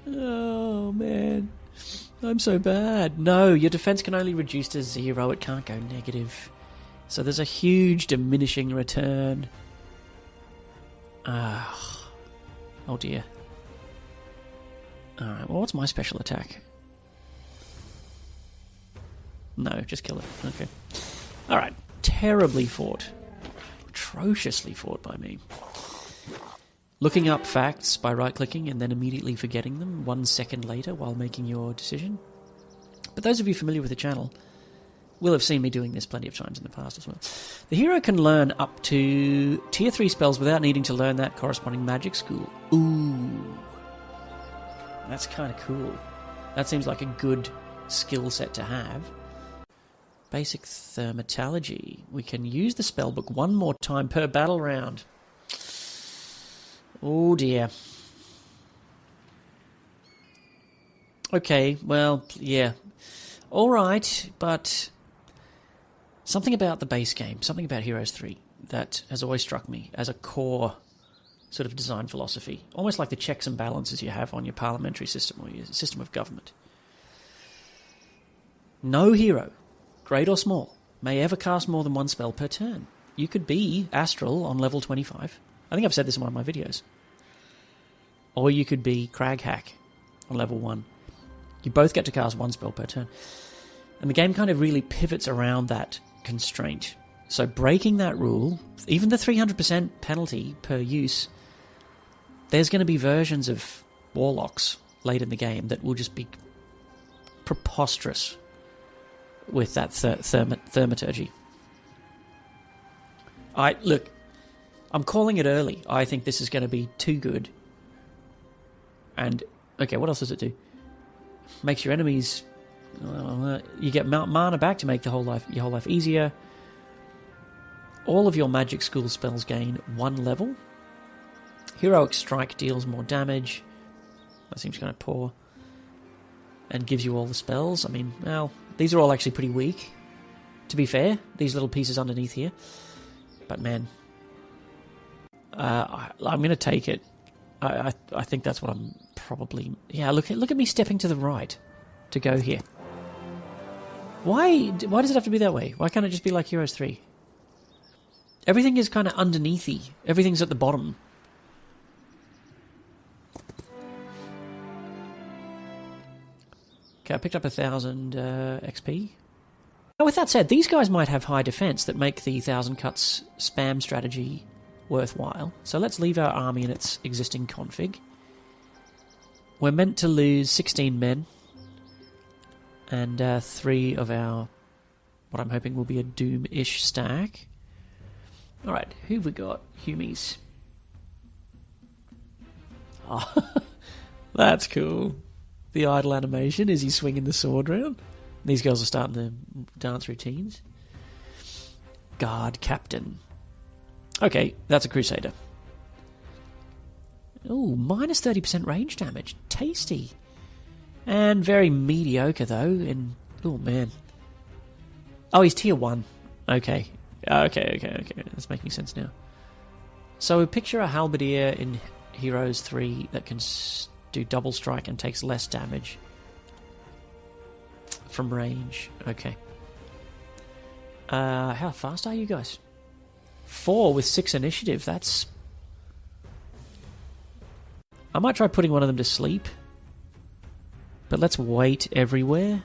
Speaker 1: Oh, man. I'm so bad. No, your defense can only reduce to 0. It can't go negative. So there's a huge diminishing return. Ah. Oh, dear. Alright, well, what's my special attack? No, just kill it. Okay. Alright. Terribly fought. Atrociously fought by me. Looking up facts by right-clicking and then immediately forgetting them 1 second later while making your decision. But those of you familiar with the channel will have seen me doing this plenty of times in the past as well. The hero can learn up to tier 3 spells without needing to learn that corresponding magic school. Ooh. That's kind of cool. That seems like a good skill set to have. Basic Thermatology. We can use the spellbook 1 more time per battle round. Oh dear. Okay, well, yeah. Alright, but something about the base game, something about Heroes 3 that has always struck me as a core sort of design philosophy. Almost like the checks and balances you have on your parliamentary system or your system of government. No hero, great or small, may ever cast more than 1 spell per turn. You could be Astral on level 25. I think I've said this in one of my videos. Or you could be Craghack on level 1. You both get to cast 1 spell per turn. And the game kind of really pivots around that constraint. So breaking that rule, even the 300% penalty per use, there's going to be versions of Warlocks late in the game that will just be preposterous with that thaumaturgy. Look, I'm calling it early. I think this is going to be too good. And, okay, what else does it do? Makes your enemies... you get mana back to make your whole life easier. All of your magic school spells gain 1 level. Heroic Strike deals more damage. That seems kind of poor. And gives you all the spells. I mean, well, these are all actually pretty weak. To be fair, these little pieces underneath here. But man... I'm going to take it. I think that's what I'm probably... Yeah, look at me stepping to the right to go here. Why does it have to be that way? Why can't it just be like Heroes 3? Everything is kind of underneathy. Everything's at the bottom. Okay, I picked up 1,000 XP. Now, with that said, these guys might have high defense that make the 1,000 cuts spam strategy worthwhile. So let's leave our army in its existing config. We're meant to lose 16 men and 3 of our, what I'm hoping will be a Doom-ish stack. Alright, who've we got? Humies. Oh, that's cool. The idle animation is he's swinging the sword around. These girls are starting the dance routines. Guard Captain. Okay, that's a Crusader. Ooh, minus 30% range damage. Tasty. And very mediocre, though. And oh, man. Oh, he's tier 1. Okay. Okay. That's making sense now. So picture a halberdier in Heroes 3 that can do double strike and takes less damage from range. Okay. How fast are you guys? 4 with 6 initiative. That's... I might try putting one of them to sleep. But let's wait everywhere.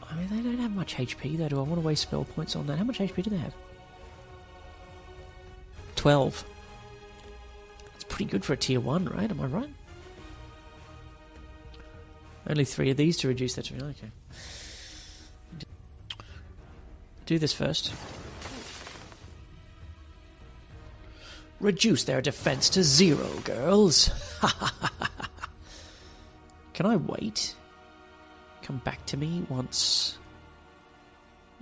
Speaker 1: I mean, they don't have much HP though. Do I want to waste spell points on that? How much HP do they have? 12. That's pretty good for a tier 1, right? Am I right? Only 3 of these to reduce that to... Okay. Do this first. Reduce their defense to 0, girls. Can I wait? Come back to me once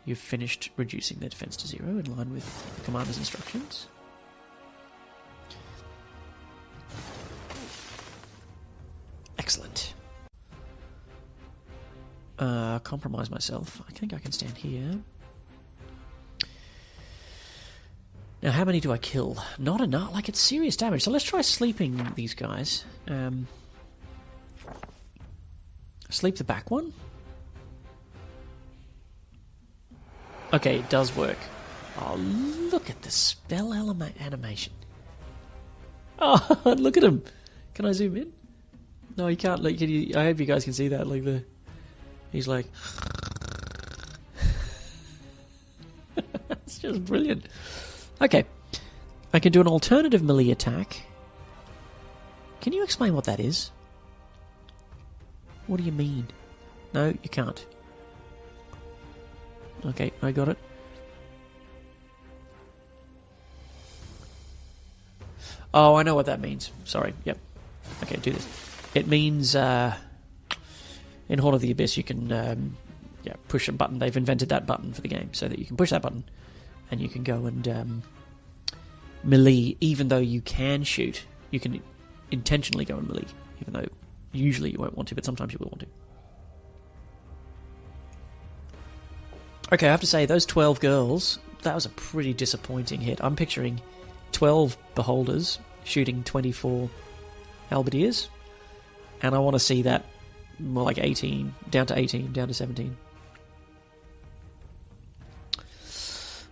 Speaker 1: you've finished reducing their defense to 0 in line with the commander's instructions. Excellent. Compromise myself. I think I can stand here. Now, how many do I kill? Not enough. Like, it's serious damage. So let's try sleeping these guys. Sleep the back one. Okay, it does work. Oh, look at the spell animation. Oh, look at him. Can I zoom in? No, you can't. Like, I hope you guys can see that. Like he's like, it's just brilliant. Okay, I can do an alternative melee attack. Can you explain what that is? What do you mean? No, you can't. Okay, I got it. Oh, I know what that means. Sorry, yep. Okay, do this. It means, in Horn of the Abyss, you can push a button. They've invented that button for the game, so that you can push that button, and you can go and melee, even though you can shoot. You can intentionally go and melee, even though usually you won't want to, but sometimes you will want to. Okay, I have to say, those 12 girls, that was a pretty disappointing hit. I'm picturing 12 beholders shooting 24 halberdiers, and I want to see that more like 18, down to 18, down to 17.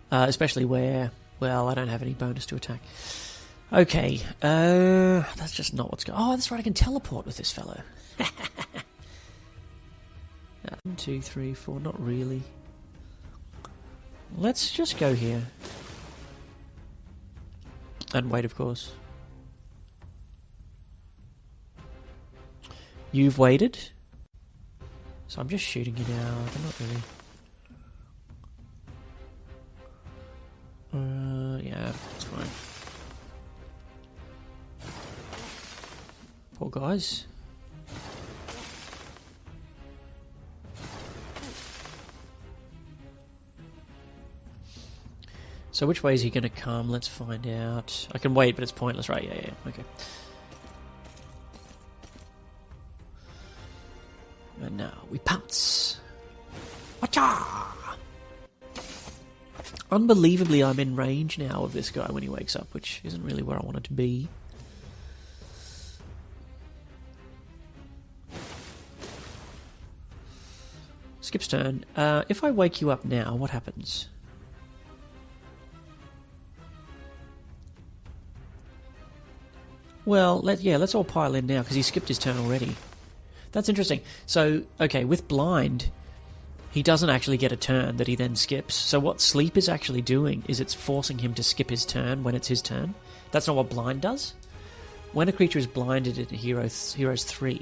Speaker 1: Especially where, well, I don't have any bonus to attack. Okay, that's just not what's going on. Oh, that's right, I can teleport with this fellow. 1, 2, 3, 4, not really. Let's just go here. And wait, of course. You've waited. So I'm just shooting you now. I'm not really. Yeah, it's fine. Poor guys. So which way is he going to come? Let's find out. I can wait, but it's pointless, right? Yeah, okay. And now we pounce. Wacha! Unbelievably, I'm in range now of this guy when he wakes up, which isn't really where I wanted to be. Skip's turn. If I wake you up now, what happens? Well, let's all pile in now, because he skipped his turn already. That's interesting. So, okay, with blind, he doesn't actually get a turn that he then skips. So what sleep is actually doing is it's forcing him to skip his turn when it's his turn. That's not what blind does. When a creature is blinded in Heroes 3,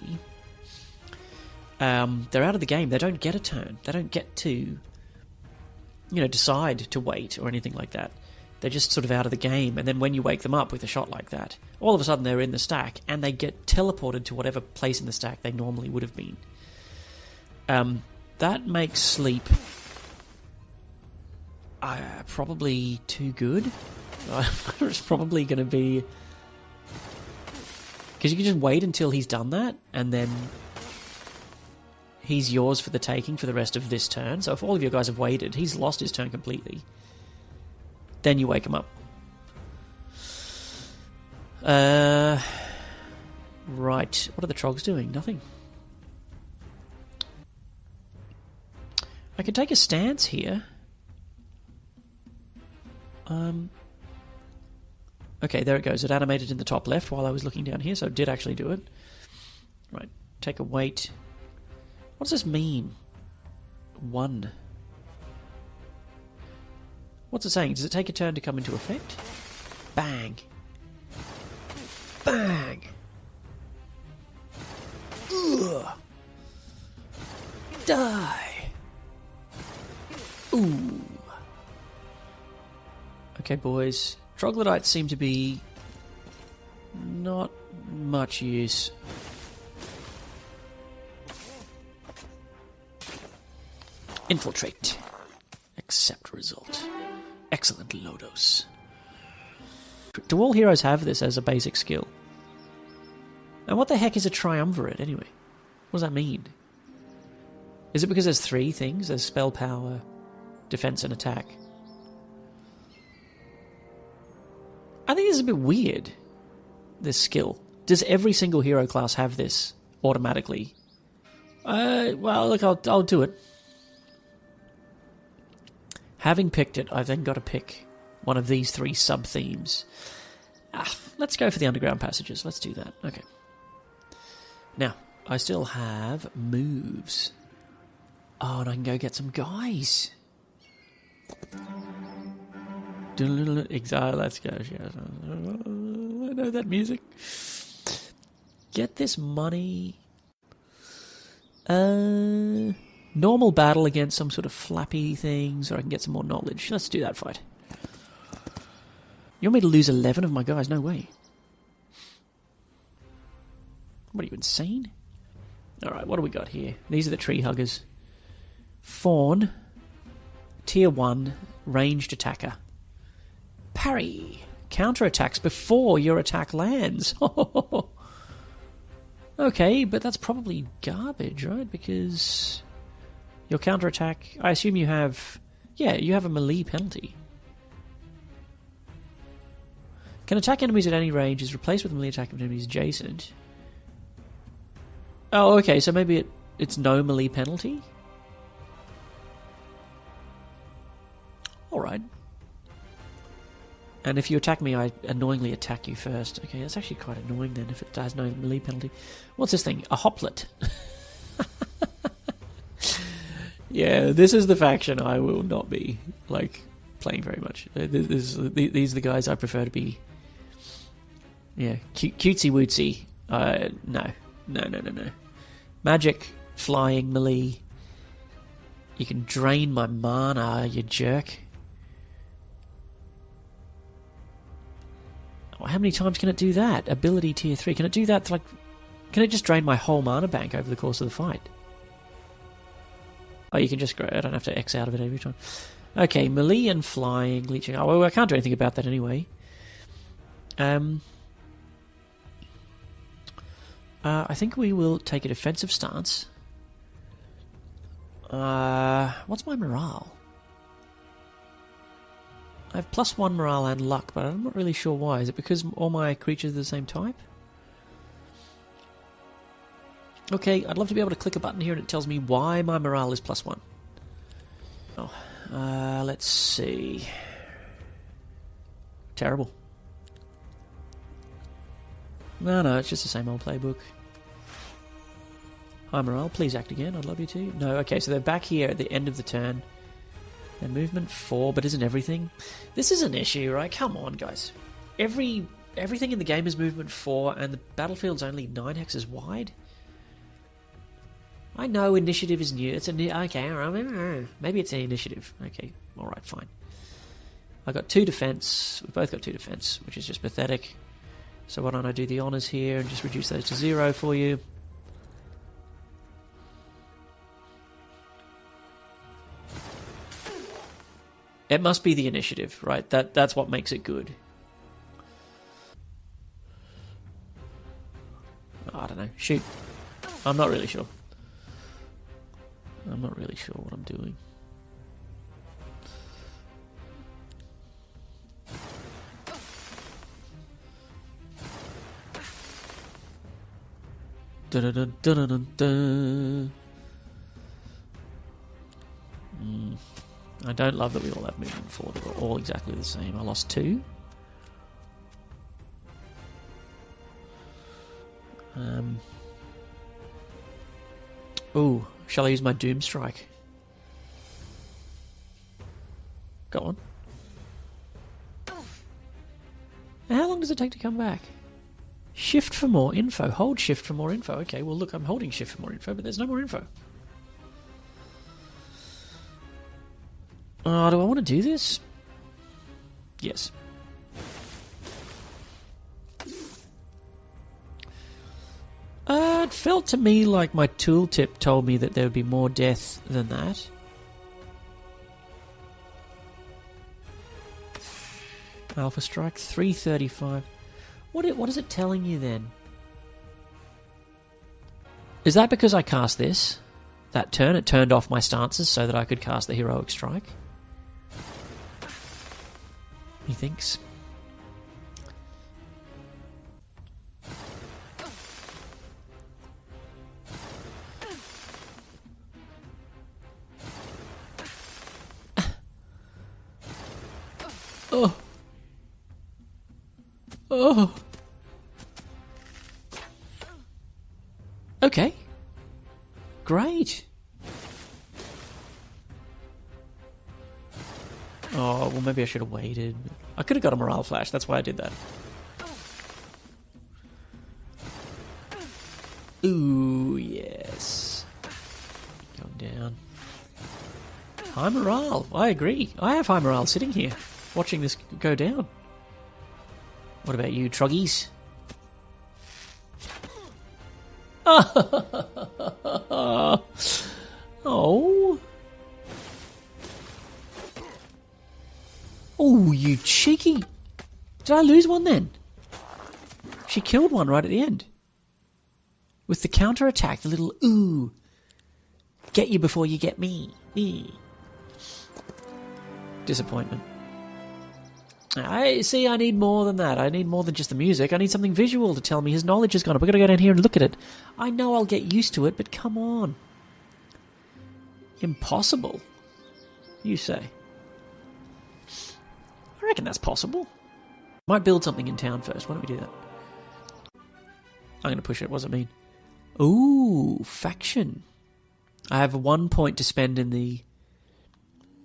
Speaker 1: they're out of the game. They don't get a turn. They don't get to, decide to wait or anything like that. They're just sort of out of the game, and then when you wake them up with a shot like that, all of a sudden they're in the stack, and they get teleported to whatever place in the stack they normally would have been. That makes sleep probably too good. It's probably going to be... Because you can just wait until he's done that, and then he's yours for the taking for the rest of this turn. So if all of your guys have waited, he's lost his turn completely. Then you wake him up. Right. What are the trogs doing? Nothing. I could take a stance here. Okay, there it goes. It animated in the top left while I was looking down here, so it did actually do it. Right. Take a wait. What does this mean? 1. What's it saying? Does it take a turn to come into effect? Bang. Bang. Ugh. Die. Ooh. Okay, boys. Troglodytes seem to be Not much use. Infiltrate. Accept result. Excellent, Lodos. Do all heroes have this as a basic skill? And what the heck is a triumvirate, anyway? What does that mean? Is it because there's 3 things? There's spell power, defense, and attack. I think this is a bit weird, this skill. Does every single hero class have this automatically? Well, look, I'll do it. Having picked it, I've then got to pick one of these 3 sub-themes. Let's go for the underground passages. Let's do that. Okay. Now, I still have moves. Oh, and I can go get some guys. Let's go. I know that music. Get this money. Normal battle against some sort of flappy things, or I can get some more knowledge. Let's do that fight. You want me to lose 11 of my guys? No way. What are you, insane? Alright, what do we got here? These are the tree huggers. Fawn. Tier 1. Ranged attacker. Parry. Counter-attacks before your attack lands. Okay, but that's probably garbage, right? Because your counter-attack... I assume you have... Yeah, you have a melee penalty. Can attack enemies at any range is replaced with a melee attack of enemies adjacent. Oh, okay, so maybe it's no melee penalty? Alright. And if you attack me, I annoyingly attack you first. Okay, that's actually quite annoying then, if it has no melee penalty. What's this thing? A hoplet. Yeah, this is the faction I will not be, playing very much. These are the guys I prefer to be... Yeah, cutesy-wootsy. No. Magic, flying, melee. You can drain my mana, you jerk. How many times can it do that? Ability tier 3. Can it do that Can it just drain my whole mana bank over the course of the fight? Oh, you can just grow. I don't have to X out of it every time. Okay, melee and flying, leeching. Oh, well, I can't do anything about that anyway. I think we will take a defensive stance. What's my morale? I have +1 morale and luck, but I'm not really sure why. Is it because all my creatures are the same type? Okay, I'd love to be able to click a button here and it tells me why my morale is +1. Oh, let's see. Terrible. No, it's just the same old playbook. Hi, morale, please act again. I'd love you to. No, okay, so they're back here at the end of the turn. Their movement 4, but isn't everything? This is an issue, right? Come on, guys. Everything in the game is movement 4, and the battlefield's only 9 hexes wide. I know initiative is new. It's okay. Maybe it's an initiative. Okay, all right, fine. I got 2 defense. We've both got 2 defense, which is just pathetic. So why don't I do the honors here and just reduce those to 0 for you? It must be the initiative, right? That's what makes it good. Oh, I don't know. Shoot. I'm not really sure. I'm not really sure what I'm doing. I don't love that we all have movement 4. They're all exactly the same. I lost 2. Ooh, shall I use my Doom Strike? Go on. How long does it take to come back? Shift for more info. Hold shift for more info. Okay, well look, I'm holding shift for more info, but there's no more info. Do I want to do this? Yes. It felt to me like my tooltip told me that there would be more death than that. Alpha Strike, 335. What is it telling you then? Is that because I cast this? That turn, it turned off my stances so that I could cast the Heroic Strike? Methinks. Oh. Oh. Okay. Great. Oh, well, maybe I should have waited. I could have got a morale flash. That's why I did that. Ooh, yes. Going down. High morale. I agree. I have high morale sitting here, watching this go down. What about you, Troggies? Oh. Oh, you cheeky... Did I lose one then? She killed one right at the end. With the counter-attack, the little ooh. Get you before you get me. Disappointment. I need more than that. I need more than just the music. I need something visual to tell me his knowledge has gone up. We've got to go down here and look at it. I know I'll get used to it, but come on. Impossible, you say? I reckon that's possible. Might build something in town first. Why don't we do that? I'm going to push it. What does it mean? Ooh, faction. I have 1 point to spend in the...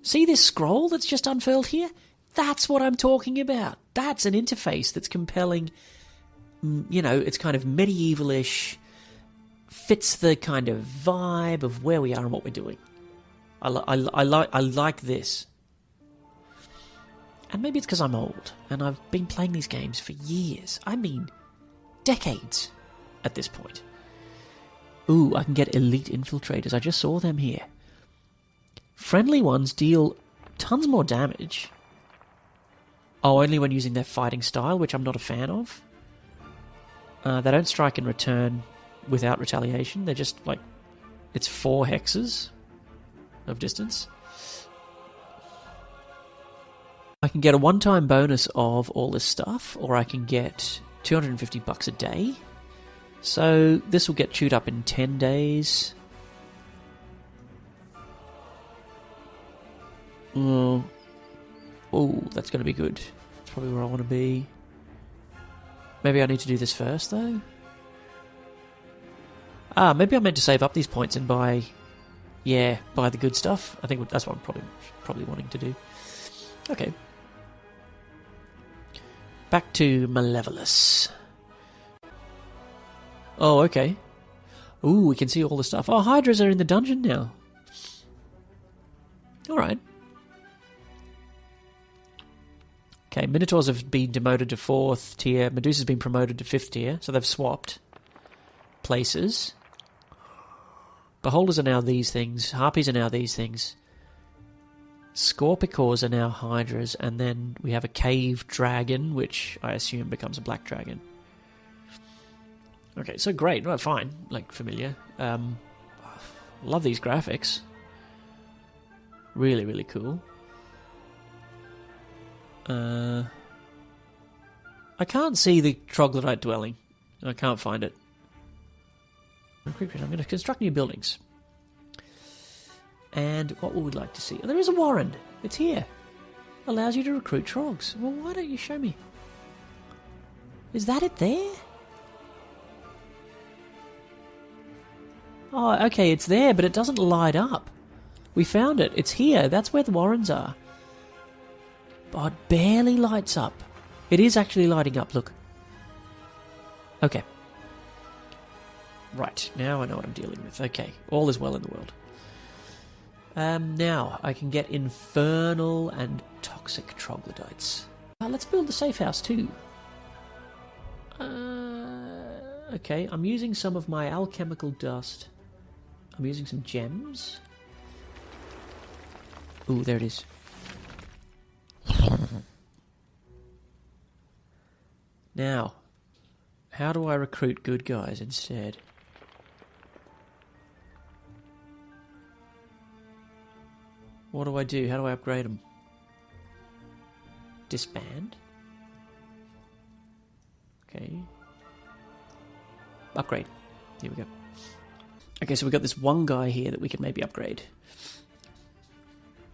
Speaker 1: See this scroll that's just unfurled here? That's what I'm talking about. That's an interface that's compelling. You know, it's kind of medievalish, fits the kind of vibe of where we are and what we're doing. I like this. And maybe it's because I'm old, and I've been playing these games for years. I mean, decades at this point. Ooh, I can get elite infiltrators. I just saw them here. Friendly ones deal tons more damage. Oh, only when using their fighting style, which I'm not a fan of. They don't strike in return without retaliation. They're just like... It's 4 hexes of distance. I can get a one-time bonus of all this stuff, or I can get $250 a day. So this will get chewed up in 10 days. Oh, that's going to be good. That's probably where I want to be. Maybe I need to do this first, though. Maybe I meant to save up these points and buy the good stuff. I think that's what I'm probably wanting to do. Okay. Back to Malevolus. Oh, okay. Ooh, we can see all the stuff. Oh, Hydras are in the dungeon now. Alright. Okay, Minotaurs have been demoted to 4th tier. Medusa's been promoted to 5th tier, so they've swapped places. Beholders are now these things. Harpies are now these things. Scorpicors are now Hydras, and then we have a cave dragon, which I assume becomes a black dragon. Okay, so great. Well, fine. Like, familiar. Love these graphics. Really, really cool. I can't see the troglodyte dwelling. I can't find it. I'm going to construct new buildings. And what would we like to see? Oh, there is a warren. It's here. Allows you to recruit trogs. Well, why don't you show me? Is that it there? Oh, okay, it's there, but it doesn't light up. We found it. It's here. That's where the warrens are. But it barely lights up. It is actually lighting up, look. Okay. Right, now I know what I'm dealing with. Okay, all is well in the world. Now, I can get infernal and toxic troglodytes. Let's build the safe house too. Okay, I'm using some of my alchemical dust. I'm using some gems. Ooh, there it is. Now, how do I recruit good guys instead? What do I do? How do I upgrade them? Disband? Okay. Upgrade. Here we go. Okay, so we've got this one guy here that we could maybe upgrade.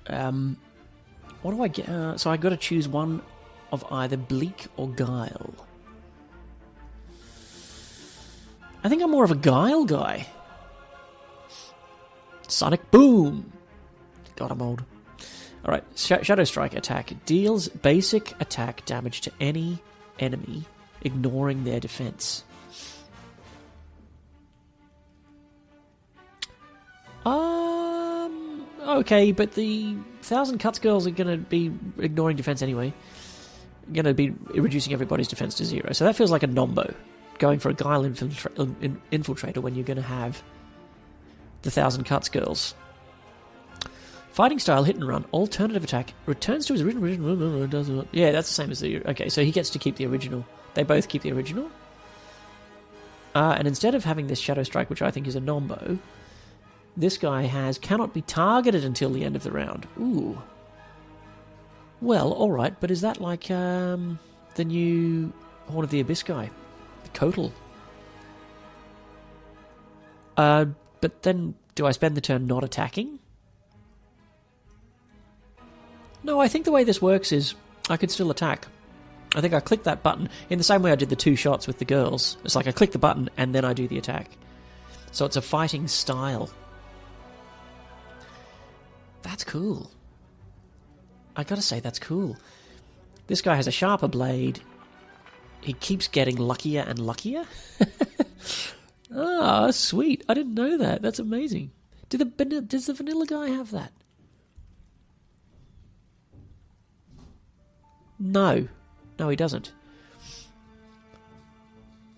Speaker 1: What do I get? So I got to choose one of either Bleak or Guile. I think I'm more of a Guile guy. Sonic Boom! God, I'm old. Alright, Shadow Strike attack. Deals basic attack damage to any enemy, ignoring their defense. Okay, but the 1,000 Cuts girls are going to be ignoring defense anyway. Going to be reducing everybody's defense to 0. So that feels like a nombo. Going for a Guile infiltrator when you're going to have the 1,000 Cuts girls. Fighting style, hit and run, alternative attack, returns to his original... Yeah, that's the same as the... Okay, so he gets to keep the original. They both keep the original. And instead of having this Shadow Strike, which I think is a nombo... This guy has cannot be targeted until the end of the round. Ooh. Well, alright, but is that like the new Horn of the Abyss guy? The Kotal. But then, do I spend the turn not attacking? No, I think the way this works is I could still attack. I think I click that button in the same way I did the 2 shots with the girls. It's like I click the button and then I do the attack. So it's a fighting style. That's cool. I gotta say, that's cool. This guy has a sharper blade. He keeps getting luckier and luckier. Ah, sweet. I didn't know that. That's amazing. Does the vanilla guy have that? No. No, he doesn't.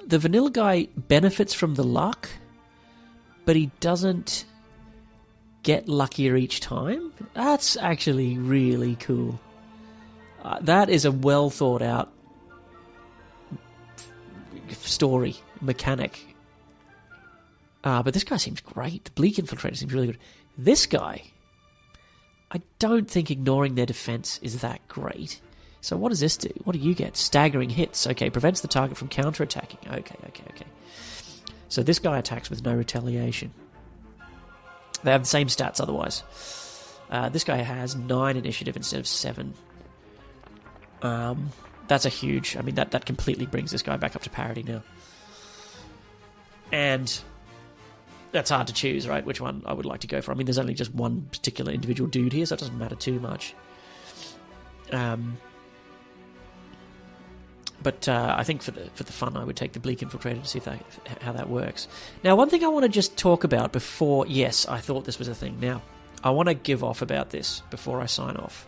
Speaker 1: The vanilla guy benefits from the luck, but he doesn't get luckier each time. That's actually really cool. That is a well thought out story mechanic. But this guy seems great. The Bleak Infiltrator seems really good. This guy, I don't think ignoring their defense is that great. So what does this do? What do you get? Staggering hits. Okay, prevents the target from counter-attacking. Okay. So this guy attacks with no retaliation. They have the same stats otherwise. This guy has 9 initiative instead of 7. That's a huge... I mean, that completely brings this guy back up to parity now. And that's hard to choose, right? Which one I would like to go for. I mean, there's only just one particular individual dude here, so it doesn't matter too much. But I think for the fun, I would take the Bleak Infiltrator to see how that works. Now, one thing I want to just talk about before... Yes, I thought this was a thing. Now, I want to give off about this before I sign off.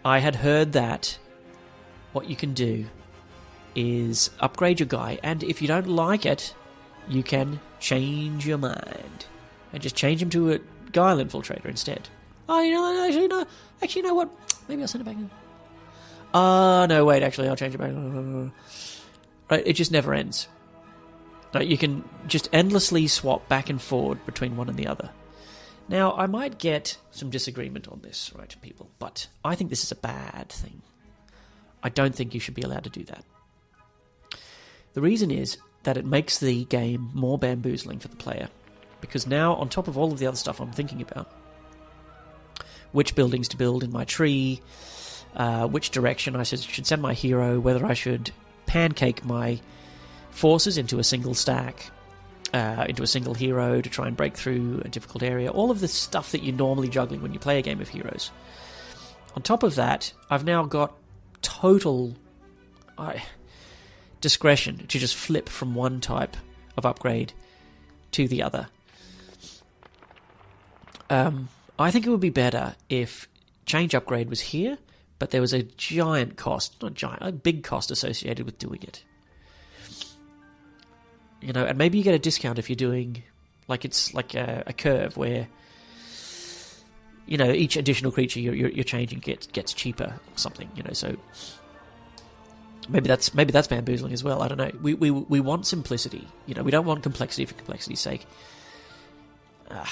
Speaker 1: I had heard that what you can do is upgrade your guy, and if you don't like it, you can change your mind and just change him to a Guile Infiltrator instead. Oh, actually, you know what? Maybe I'll send it back in. No, wait, actually, I'll change it back. Right, it just never ends. Right, you can just endlessly swap back and forward between one and the other. Now, I might get some disagreement on this, right, people, but I think this is a bad thing. I don't think you should be allowed to do that. The reason is that it makes the game more bamboozling for the player, because now, on top of all of the other stuff I'm thinking about, which buildings to build in my tree... which direction I should send my hero, whether I should pancake my forces into a single stack, into a single hero to try and break through a difficult area, all of the stuff that you're normally juggling when you play a game of heroes. On top of that, I've now got total discretion to just flip from one type of upgrade to the other. I think it would be better if change upgrade was here, but there was a giant cost, a big cost associated with doing it. You know, and maybe you get a discount if you're doing, like it's like a curve where, you know, each additional creature you're changing gets cheaper or something. You know, so maybe that's bamboozling as well. I don't know. We want simplicity. You know, we don't want complexity for complexity's sake.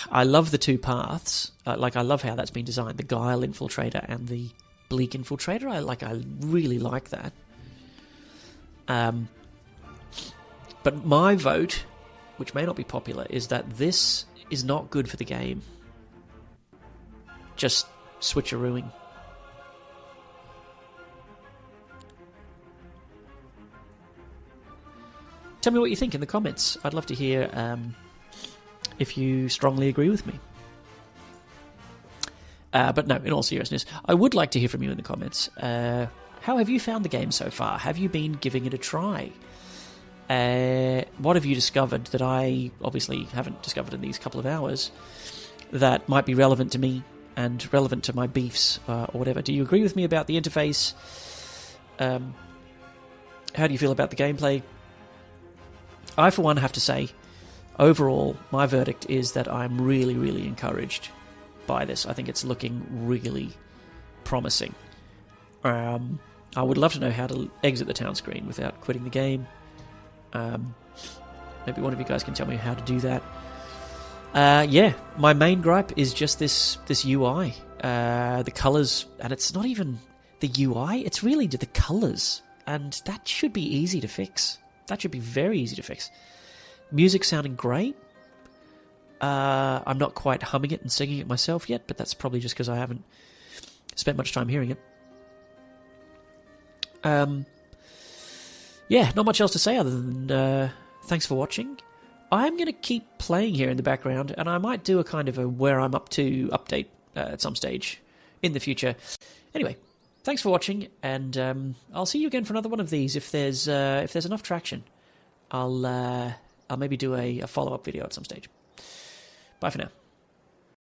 Speaker 1: I love the two paths. I love how that's been designed: the Guile Infiltrator and the Bleak Infiltrator. I really like that. But my vote, which may not be popular, is that this is not good for the game. Just switcherooing. Tell me what you think in the comments. I'd love to hear if you strongly agree with me. But no, in all seriousness, I would like to hear from you in the comments. How have you found the game so far? Have you been giving it a try? What have you discovered that I obviously haven't discovered in these couple of hours that might be relevant to me and relevant to my beefs or whatever? Do you agree with me about the interface? How do you feel about the gameplay? I, for one, have to say, overall, my verdict is that I'm really, really encouraged by this. I think it's looking really promising. I would love to know how to exit the town screen without quitting the game. Maybe one of you guys can tell me how to do that. Yeah, my main gripe is just this UI. The colours, and it's not even the UI, it's really the colours. And that should be easy to fix. That should be very easy to fix. Music sounding great. I'm not quite humming it and singing it myself yet, but that's probably just because I haven't spent much time hearing it. Yeah, not much else to say other than thanks for watching. I'm going to keep playing here in the background, and I might do a kind of a where I'm up to update at some stage in the future. Anyway, thanks for watching, and I'll see you again for another one of these. If there's enough traction, I'll maybe do a follow-up video at some stage. Bye for now.